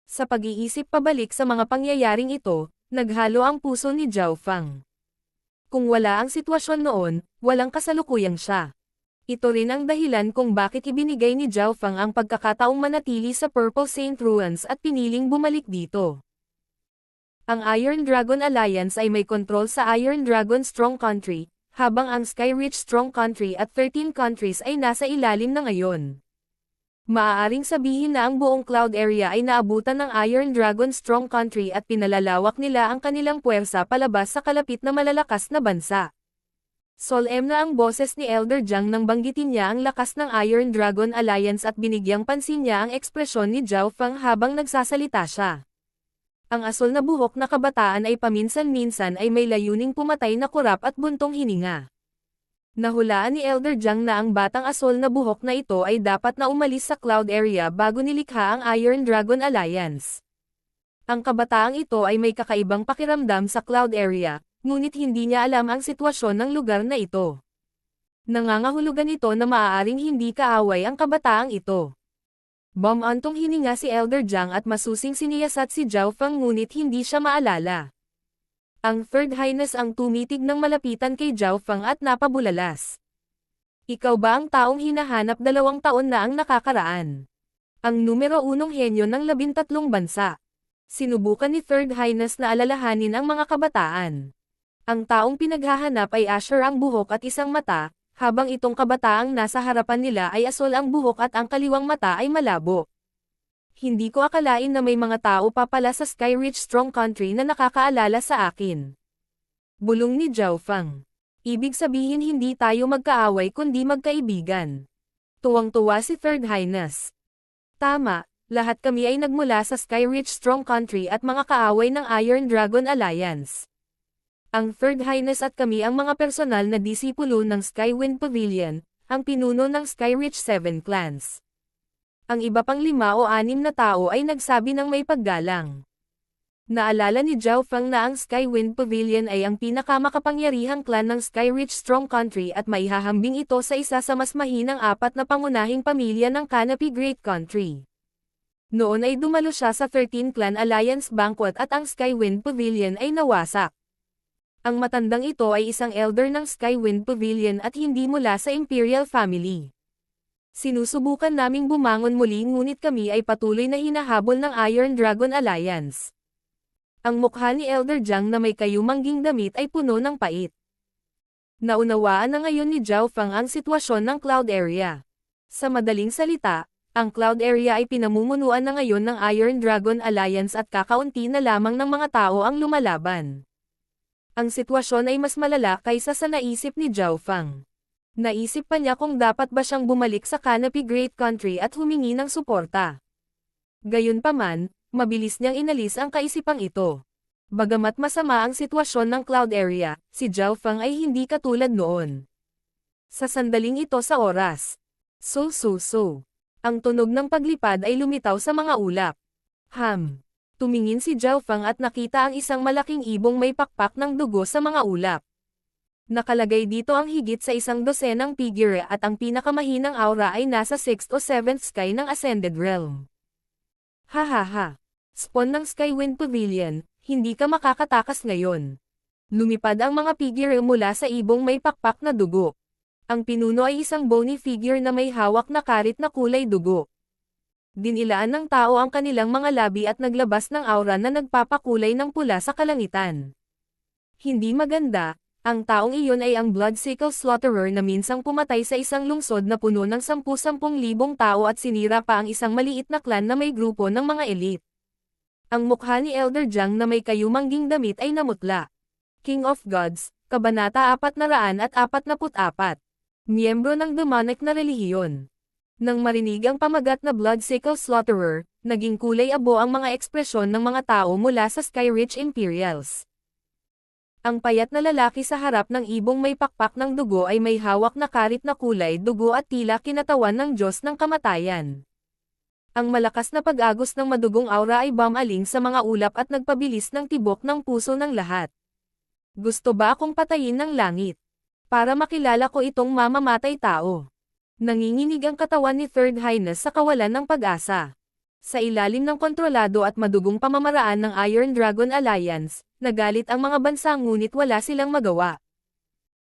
A: Sa pag-iisip pabalik sa mga pangyayaring ito, naghalo ang puso ni Zhao Feng. Kung wala ang sitwasyon noon, walang kasalukuyang siya. Ito rin ang dahilan kung bakit ibinigay ni Zhao Feng ang pagkakataong manatili sa Purple Saint Ruins at piniling bumalik dito. Ang Iron Dragon Alliance ay may kontrol sa Iron Dragon Strong Country, habang ang Skyreach Strong Country at 13 countries ay nasa ilalim na ngayon. Maaaring sabihin na ang buong Cloud Area ay naabutan ng Iron Dragon Strong Country at pinalalawak nila ang kanilang puwersa palabas sa kalapit na malalakas na bansa. Solemn na ang boses ni Elder Jiang nang banggitin niya ang lakas ng Iron Dragon Alliance at binigyang pansin niya ang ekspresyon ni Zhao Feng habang nagsasalita siya. Ang asol na buhok na kabataan ay paminsan-minsan ay may layuning pumatay na kurap at buntong hininga. Nahulaan ni Elder Jiang na ang batang asol na buhok na ito ay dapat na umalis sa Cloud Area bago nilikha ang Iron Dragon Alliance. Ang kabataang ito ay may kakaibang pakiramdam sa Cloud Area, ngunit hindi niya alam ang sitwasyon ng lugar na ito. Nangangahulugan ito na maaaring hindi kaaway ang kabataang ito. Bumantong hininga si Elder Jiang at masusing siniyasat si Zhao Feng ngunit hindi siya maalala. Ang Third Highness ang tumitig ng malapitan kay Zhao Feng at napabulalas. Ikaw ba ang taong hinahanap 2 taon na ang nakakaraan? Ang numero 1 henyo ng 13 bansa. Sinubukan ni Third Highness na alalahanin ang mga kabataan. Ang taong pinaghahanap ay Asher ang buhok at isang mata, habang itong kabataang nasa harapan nila ay asol ang buhok at ang kaliwang mata ay malabo. Hindi ko akalain na may mga tao pa pala sa Skyreach Strong Country na nakakaalala sa akin. Bulong ni Zhao Feng. Ibig sabihin hindi tayo magkaaway kundi magkaibigan. Tuwang-tuwa si Third Highness. Tama, lahat kami ay nagmula sa Skyreach Strong Country at mga kaaway ng Iron Dragon Alliance. Ang Third Highness at kami ang mga personal na disipulo ng Skywind Pavilion, ang pinuno ng Skyreach 7 Clans. Ang iba pang 5 o 6 na tao ay nagsabi ng may paggalang. Naalala ni Zhao Feng na ang Skywind Pavilion ay ang pinakamakapangyarihang clan ng Skyreach Strong Country at maihahambing ito sa isa sa mas mahinang 4 na pangunahing pamilya ng Canopy Great Country. Noon ay dumalo siya sa 13 Clan Alliance Banquet at ang Skywind Pavilion ay nawasak. Ang matandang ito ay isang elder ng Skywind Pavilion at hindi mula sa Imperial Family. Sinusubukan naming bumangon muli ngunit kami ay patuloy na hinahabol ng Iron Dragon Alliance. Ang mukha ni Elder Jiang na may kayumangging damit ay puno ng pait. Naunawaan na ngayon ni Zhao Feng ang sitwasyon ng Cloud Area. Sa madaling salita, ang Cloud Area ay pinamumunuan na ngayon ng Iron Dragon Alliance at kakaunti na lamang ng mga tao ang lumalaban. Ang sitwasyon ay mas malala kaysa sa naisip ni Zhao Feng. Naisip pa niya kung dapat ba siyang bumalik sa Canopy Great Country at humingi ng suporta. Gayunpaman, mabilis niyang inalis ang kaisipang ito. Bagamat masama ang sitwasyon ng Cloud Area, si Zhao Feng ay hindi katulad noon. Sa sandaling ito sa oras. So. Ang tunog ng paglipad ay lumitaw sa mga ulap. Tumingin si Zhao Feng at nakita ang isang malaking ibong may pakpak ng dugo sa mga ulap. Nakalagay dito ang higit sa 100 figure at ang pinakamahinang aura ay nasa 6th o 7th sky ng Ascended Realm. Hahaha. Spawn ng Skywind Pavilion, hindi ka makakatakas ngayon. Lumipad ang mga figure mula sa ibong may pakpak na dugo. Ang pinuno ay isang bony figure na may hawak na karit na kulay dugo. Dinilaan ng tao ang kanilang mga labi at naglabas ng aura na nagpapakulay ng pula sa kalangitan. Hindi maganda, ang taong iyon ay ang Bloodsickle Slaughterer na minsang pumatay sa isang lungsod na puno ng 10,000 tao at sinira pa ang isang maliit na clan na may grupo ng mga elite. Ang mukha ni Elder Jiang na may kayumangging damit ay namutla. King of Gods, Kabanata 444. Miyembro ng demonic na relihiyon. Nang marinig ang pamagat na Bloodsickle Slaughterer, naging kulay abo ang mga ekspresyon ng mga tao mula sa Skyreach Imperials. Ang payat na lalaki sa harap ng ibong may pakpak ng dugo ay may hawak na karit na kulay dugo at tila kinatawan ng Diyos ng kamatayan. Ang malakas na pag-agos ng madugong aura ay bumaling sa mga ulap at nagpabilis ng tibok ng puso ng lahat. Gusto ba akong patayin ng langit? Para makilala ko itong mamamatay tao. Nanginginig ang katawan ni Third Highness sa kawalan ng pag-asa. Sa ilalim ng kontrolado at madugong pamamaraan ng Iron Dragon Alliance, nagalit ang mga bansa ngunit wala silang magawa.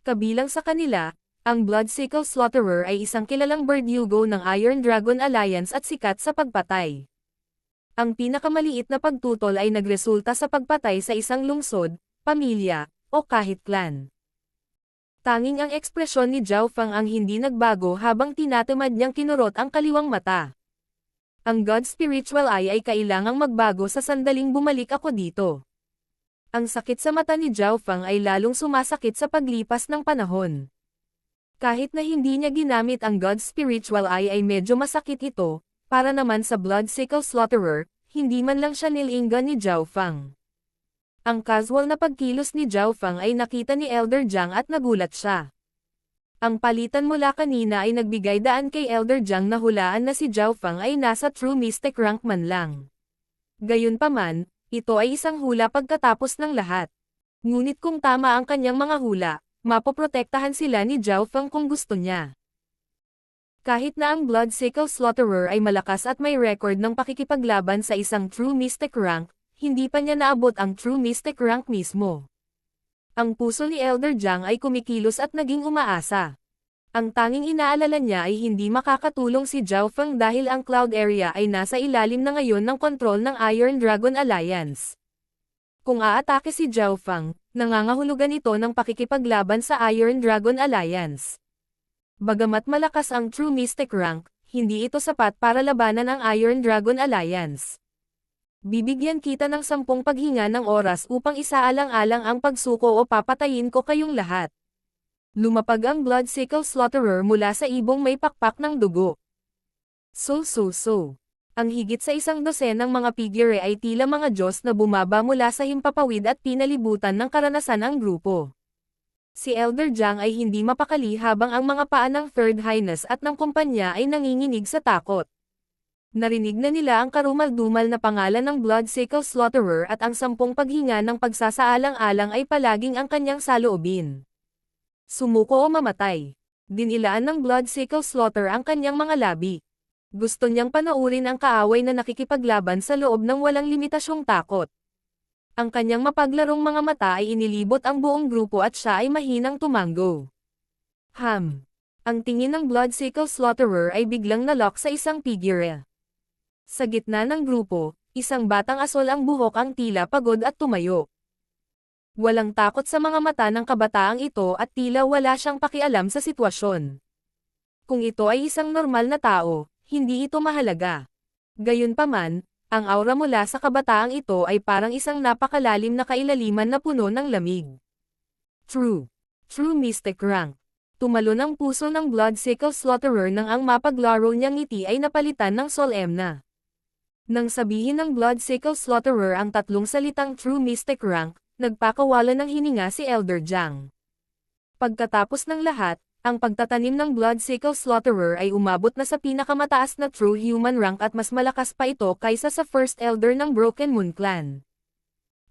A: Kabilang sa kanila, ang Bloodsickle Slaughterer ay isang kilalang Verdugo ng Iron Dragon Alliance at sikat sa pagpatay. Ang pinakamaliit na pagtutol ay nagresulta sa pagpatay sa isang lungsod, pamilya, o kahit clan. Tanging ang ekspresyon ni Zhao Feng ang hindi nagbago habang tinatamad niyang kinurot ang kaliwang mata. Ang God Spiritual Eye ay kailangang magbago sa sandaling bumalik ako dito. Ang sakit sa mata ni Zhao Feng ay lalong sumasakit sa paglipas ng panahon. Kahit na hindi niya ginamit ang God Spiritual Eye ay medyo masakit ito, para naman sa Bloodsickle Slaughterer, hindi man lang siya nilinggan ni Zhao Feng. Ang casual na pagkilos ni Zhao Feng ay nakita ni Elder Jiang at nagulat siya. Ang palitan mula kanina ay nagbigay daan kay Elder Jiang na hulaan na si Zhao Feng ay nasa True Mystic rank man lang. Gayunpaman, ito ay isang hula pagkatapos ng lahat. Ngunit kung tama ang kanyang mga hula, mapoprotektahan sila ni Zhao Feng kung gusto niya. Kahit na ang Bloodsickle Slaughterer ay malakas at may record ng pakikipaglaban sa isang True Mystic rank, hindi pa niya naabot ang True Mystic rank mismo. Ang puso ni Elder Jiang ay kumikilos at naging umaasa. Ang tanging inaalala niya ay hindi makakatulong si Zhao Feng dahil ang Cloud Area ay nasa ilalim na ngayon ng kontrol ng Iron Dragon Alliance. Kung aatake si Zhao Feng, nangangahulugan ito ng pakikipaglaban sa Iron Dragon Alliance. Bagamat malakas ang True Mystic rank, hindi ito sapat para labanan ang Iron Dragon Alliance. Bibigyan kita ng 10 paghinga ng oras upang isaalang-alang ang pagsuko o papatayin ko kayong lahat. Lumapag ang Bloodsickle Slaughterer mula sa ibong may pakpak ng dugo. So. Ang higit sa 12 ng mga figure ay tila mga Diyos na bumaba mula sa himpapawid at pinalibutan ng karanasan ang grupo. Si Elder Jiang ay hindi mapakali habang ang mga paa ng Third Highness at ng kumpanya ay nanginginig sa takot. Narinig na nila ang karumal-dumal na pangalan ng Bloodsickle Slaughterer at ang 10 paghinga ng pagsasaalang-alang ay palaging ang kanyang saloobin. Sumuko o mamatay. Dinilaan ng Bloodsickle Slaughter ang kanyang mga labi. Gusto niyang panoorin ang kaaway na nakikipaglaban sa loob ng walang limitasyong takot. Ang kanyang mapaglarong mga mata ay inilibot ang buong grupo at siya ay mahinang tumanggo. Ang tingin ng Bloodsickle Slaughterer ay biglang nalock sa isang figure. Sa gitna ng grupo, isang batang asol ang buhok ang tila pagod at tumayo. Walang takot sa mga mata ng kabataang ito at tila wala siyang pakialam sa sitwasyon. Kung ito ay isang normal na tao, hindi ito mahalaga. Gayunpaman, ang aura mula sa kabataang ito ay parang isang napakalalim na kailaliman na puno ng lamig. True Mystic rank. Tumalon ang puso ng Bloodsickle Slaughterer nang ang mapaglaro niyang ngiti ay napalitan ng solemna. Nang sabihin ng Bloodsickle Slaughterer ang 3 salitang True Mystic rank, nagpakawala ng hininga si Elder Jiang. Pagkatapos ng lahat, ang pagtatanim ng Bloodsickle Slaughterer ay umabot na sa pinakamataas na True Human rank at mas malakas pa ito kaysa sa First Elder ng Broken Moon Clan.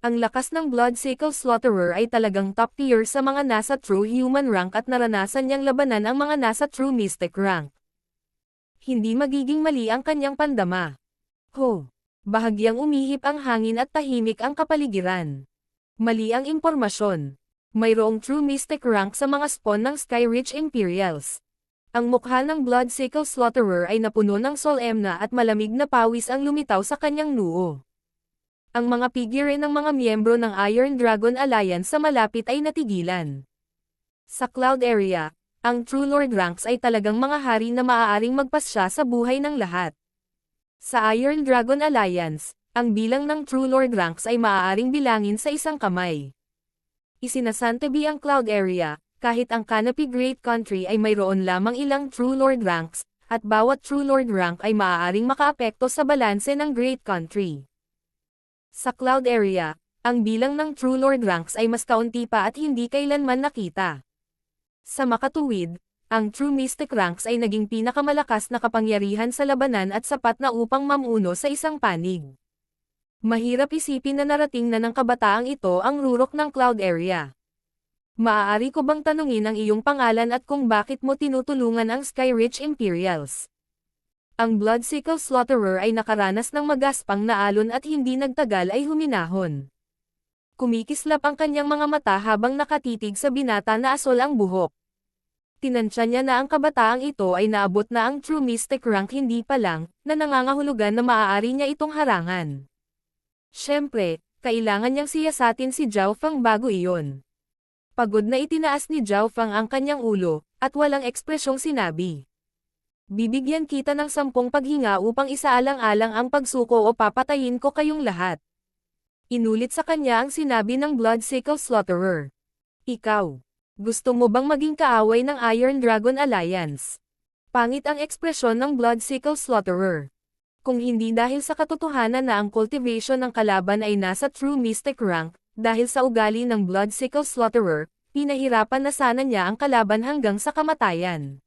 A: Ang lakas ng Bloodsickle Slaughterer ay talagang top tier sa mga nasa True Human rank at naranasan niyang labanan ang mga nasa True Mystic rank. Hindi magiging mali ang kanyang pandama. Bahagyang umihip ang hangin at tahimik ang kapaligiran. Mali ang impormasyon. Mayroong True Mystic rank sa mga spawn ng Skyreach Imperials. Ang mukha ng Bloodsickle Slaughterer ay napuno ng solemna at malamig na pawis ang lumitaw sa kanyang noo. Ang mga figure ng mga miyembro ng Iron Dragon Alliance sa malapit ay natigilan. Sa Cloud Area, ang True Lord ranks ay talagang mga hari na maaaring magpasya sa buhay ng lahat. Sa Iron Dragon Alliance, ang bilang ng True Lord ranks ay maaaring bilangin sa isang kamay. Isinasantabi ang Cloud Area, kahit ang Canopy Great Country ay mayroon lamang ilang True Lord ranks, at bawat True Lord rank ay maaaring makaapekto sa balanse ng Great Country. Sa Cloud Area, ang bilang ng True Lord ranks ay mas kaunti pa at hindi kailanman nakita. Sa makatuwid, ang True Mystic ranks ay naging pinakamalakas na kapangyarihan sa labanan at sapat na upang mamuno sa isang panig. Mahirap isipin na narating na ng kabataang ito ang rurok ng Cloud Area. Maaari ko bang tanungin ang iyong pangalan at kung bakit mo tinutulungan ang Skyreach Imperials? Ang Bloodsickle Slaughterer ay nakaranas ng magaspang na alon at hindi nagtagal ay huminahon. Kumikislap ang kanyang mga mata habang nakatitig sa binata na asol ang buhok. Tinansya niya na ang kabataang ito ay naabot na ang True Mystic rank hindi pa lang, na nangangahulugan na maaari niya itong harangan. Siyempre, kailangan niyang siyasatin si Zhao Fang bago iyon. Pagod na itinaas ni Zhao Fang ang kanyang ulo, at walang ekspresyong sinabi. Bibigyan kita ng 10 paghinga upang isaalang-alang ang pagsuko o papatayin ko kayong lahat. Inulit sa kanya ang sinabi ng Bloodsickle Slaughterer. Ikaw, gusto mo bang maging kaaway ng Iron Dragon Alliance? Pangit ang ekspresyon ng Bloodsickle Slaughterer. Kung hindi dahil sa katotohanan na ang cultivation ng kalaban ay nasa True Mystic rank, dahil sa ugali ng Bloodsickle Slaughterer, pinahirapan na sana niya ang kalaban hanggang sa kamatayan.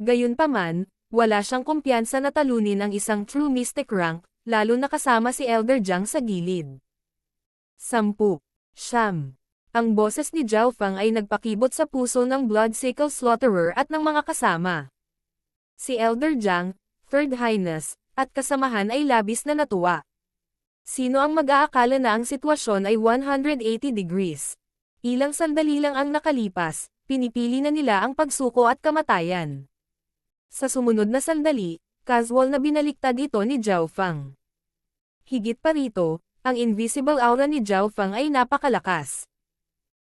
A: Gayunpaman, wala siyang kumpiyansa na talunin ang isang True Mystic rank, lalo na kasama si Elder Jiang sa gilid. 10. Siyam. Ang boses ni Zhao Fang ay nagpakibot sa puso ng Bloodsickle Slaughterer at ng mga kasama. Si Elder Jiang, Third Highness, at kasamahan ay labis na natuwa. Sino ang mag-aakala na ang sitwasyon ay 180 degrees? Ilang sandali lang ang nakalipas, pinipili na nila ang pagsuko at kamatayan. Sa sumunod na sandali, casual na binaliktad ito ni Zhao Fang. Higit pa rito, ang invisible aura ni Zhao Fang ay napakalakas.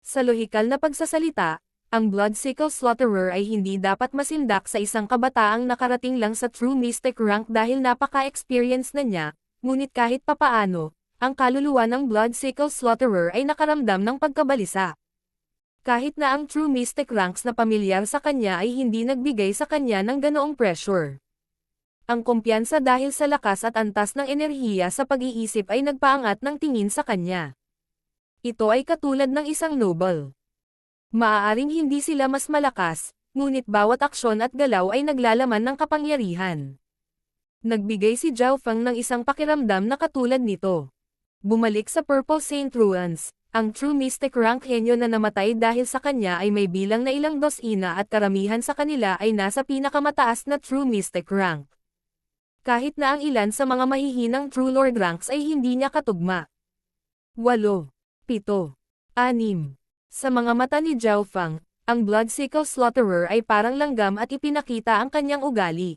A: Sa lohikal na pagsasalita, ang Bloodsickle Slaughterer ay hindi dapat masindak sa isang kabataang nakarating lang sa True Mystic rank dahil napaka-experience na niya, ngunit kahit papaano, ang kaluluwa ng Bloodsickle Slaughterer ay nakaramdam ng pagkabalisa. Kahit na ang True Mystic ranks na pamilyar sa kanya ay hindi nagbigay sa kanya ng ganoong pressure. Ang kumpiyansa dahil sa lakas at antas ng enerhiya sa pag-iisip ay nagpaangat ng tingin sa kanya. Ito ay katulad ng isang noble. Maaaring hindi sila mas malakas, ngunit bawat aksyon at galaw ay naglalaman ng kapangyarihan. Nagbigay si Zhao Fang ng isang pakiramdam na katulad nito. Bumalik sa Purple Saint Ruins, ang True Mystic rank henyo na namatay dahil sa kanya ay may bilang na ilang dosina at karamihan sa kanila ay nasa pinakamataas na True Mystic rank. Kahit na ang ilan sa mga mahihinang True Lord ranks ay hindi niya katugma. 8. 7. 6. Sa mga mata ni Zhao Fang, ang Bloodsickle Slaughterer ay parang langgam at ipinakita ang kanyang ugali.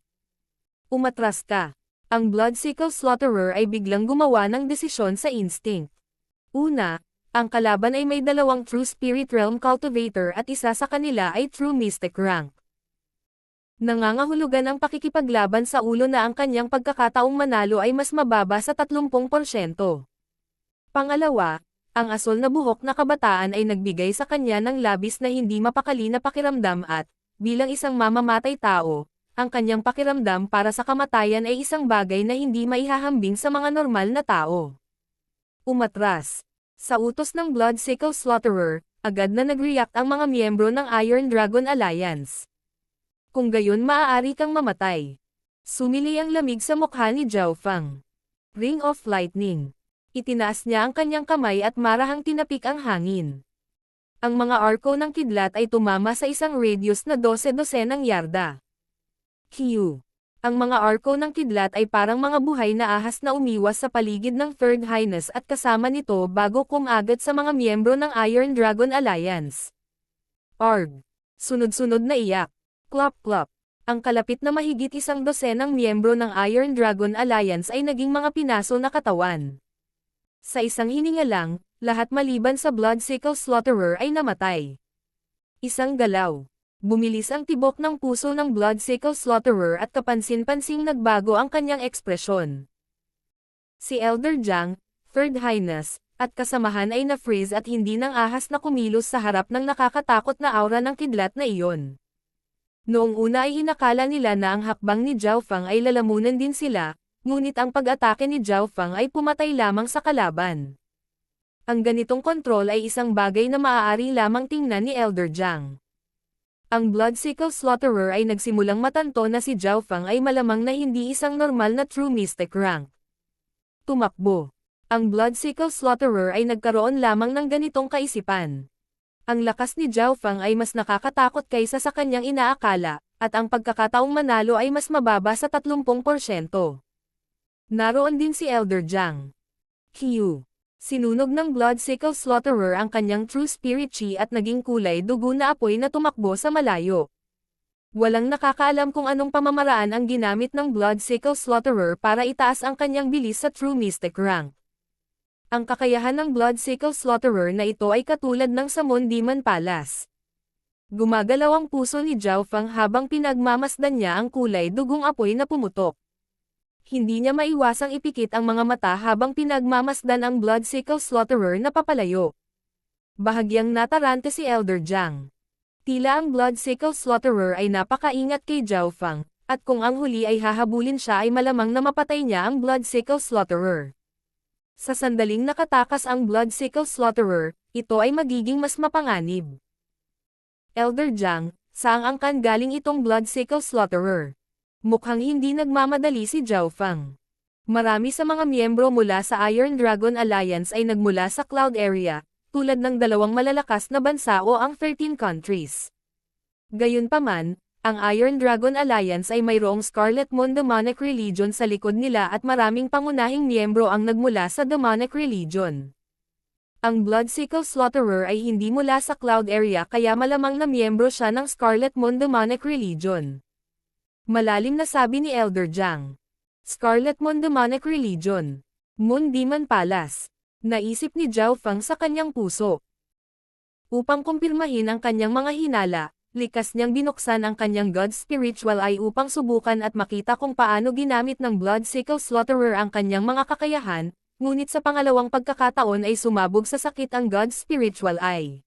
A: Umatras ka. Ang Bloodsickle Slaughterer ay biglang gumawa ng desisyon sa instinct. Una, ang kalaban ay may 2 True Spirit Realm Cultivator at isa sa kanila ay True Mystic rank. Nangangahulugan ang pakikipaglaban sa ulo na ang kanyang pagkakataong manalo ay mas mababa sa 30%. Pangalawa, ang asol na buhok na kabataan ay nagbigay sa kanya ng labis na hindi mapakali na pakiramdam at, bilang isang mamamatay tao, ang kanyang pakiramdam para sa kamatayan ay isang bagay na hindi maihahambing sa mga normal na tao. Umatras. Sa utos ng Bloodsickle Slaughterer, agad na nag-react ang mga miyembro ng Iron Dragon Alliance. Kung gayon maaari kang mamatay. Sumili ang lamig sa mukha ni Zhao Fang. Ring of Lightning. Itinaas niya ang kanyang kamay at marahang tinapik ang hangin. Ang mga arko ng kidlat ay tumama sa isang radius na 12-dosenang yarda. Q. Ang mga arko ng kidlat ay parang mga buhay na ahas na umiwas sa paligid ng Third Highness at kasama nito bago kumagat sa mga miyembro ng Iron Dragon Alliance. Arg. Sunod-sunod na iyak. Klop klop. Ang kalapit na mahigit 100 miyembro ng Iron Dragon Alliance ay naging mga pinaso na katawan. Sa isang hininga lang, lahat maliban sa Bloodsickle Slaughterer ay namatay. Isang galaw. Bumilis ang tibok ng puso ng Bloodsickle Slaughterer at kapansin-pansing nagbago ang kanyang ekspresyon. Si Elder Jiang, Third Highness, at kasamahan ay na-freeze at hindi nang ahas na kumilos sa harap ng nakakatakot na aura ng kidlat na iyon. Noong una ay inakala nila na ang hakbang ni Zhao Fang ay lalamunan din sila, ngunit ang pag-atake ni Zhao Fang ay pumatay lamang sa kalaban. Ang ganitong kontrol ay isang bagay na maaari lamang tingnan ni Elder Jiang. Ang Bloodsickle Slaughterer ay nagsimulang matanto na si Zhao Fang ay malamang na hindi isang normal na True Mystic rank. Tumakbo. Ang Bloodsickle Slaughterer ay nagkaroon lamang ng ganitong kaisipan. Ang lakas ni Zhao Fang ay mas nakakatakot kaysa sa kanyang inaakala, at ang pagkakataong manalo ay mas mababa sa 30%. Naroon din si Elder Jiang. Q. Sinunog ng Bloodsickle Slaughterer ang kanyang True Spirit Chi at naging kulay dugo na apoy na tumakbo sa malayo. Walang nakakaalam kung anong pamamaraan ang ginamit ng Bloodsickle Slaughterer para itaas ang kanyang bilis sa True Mystic rank. Ang kakayahan ng Bloodsickle Slaughterer na ito ay katulad ng Summon Demon Palace. Gumagalaw ang puso ni Zhao Feng habang pinagmamasdan niya ang kulay dugong apoy na pumutok. Hindi niya maiwasang ipikit ang mga mata habang pinagmamasdan ang Bloodsickle Slaughterer na papalayo. Bahagyang natarante si Elder Jiang. Tila ang Bloodsickle Slaughterer ay napakaingat kay Zhao Feng, at kung ang huli ay hahabulin siya ay malamang na mapatay niya ang Bloodsickle Slaughterer. Sa sandaling nakatakas ang Bloodsickle Slaughterer, ito ay magiging mas mapanganib. Elder Jiang, saang angkan galing itong Bloodsickle Slaughterer? Mukhang hindi nagmamadali si Zhao Feng. Marami sa mga miyembro mula sa Iron Dragon Alliance ay nagmula sa Cloud Area, tulad ng dalawang malalakas na bansa o ang 13 countries. Gayunpaman, ang Iron Dragon Alliance ay mayroong Scarlet Moon Demonic Religion sa likod nila at maraming pangunahing miyembro ang nagmula sa Demonic Religion. Ang Bloodsickle Slaughterer ay hindi mula sa Cloud Area kaya malamang na miyembro siya ng Scarlet Moon Demonic Religion. Malalim na sabi ni Elder Jiang. Scarlet Moon Demonic Religion. Moon Demon Palace. Naisip ni Zhao Feng sa kanyang puso. Upang kumpirmahin ang kanyang mga hinala, likas niyang binuksan ang kanyang God Spiritual Eye upang subukan at makita kung paano ginamit ng Bloodsickle Slaughterer ang kanyang mga kakayahan, ngunit sa pangalawang pagkakataon ay sumabog sa sakit ang God Spiritual Eye.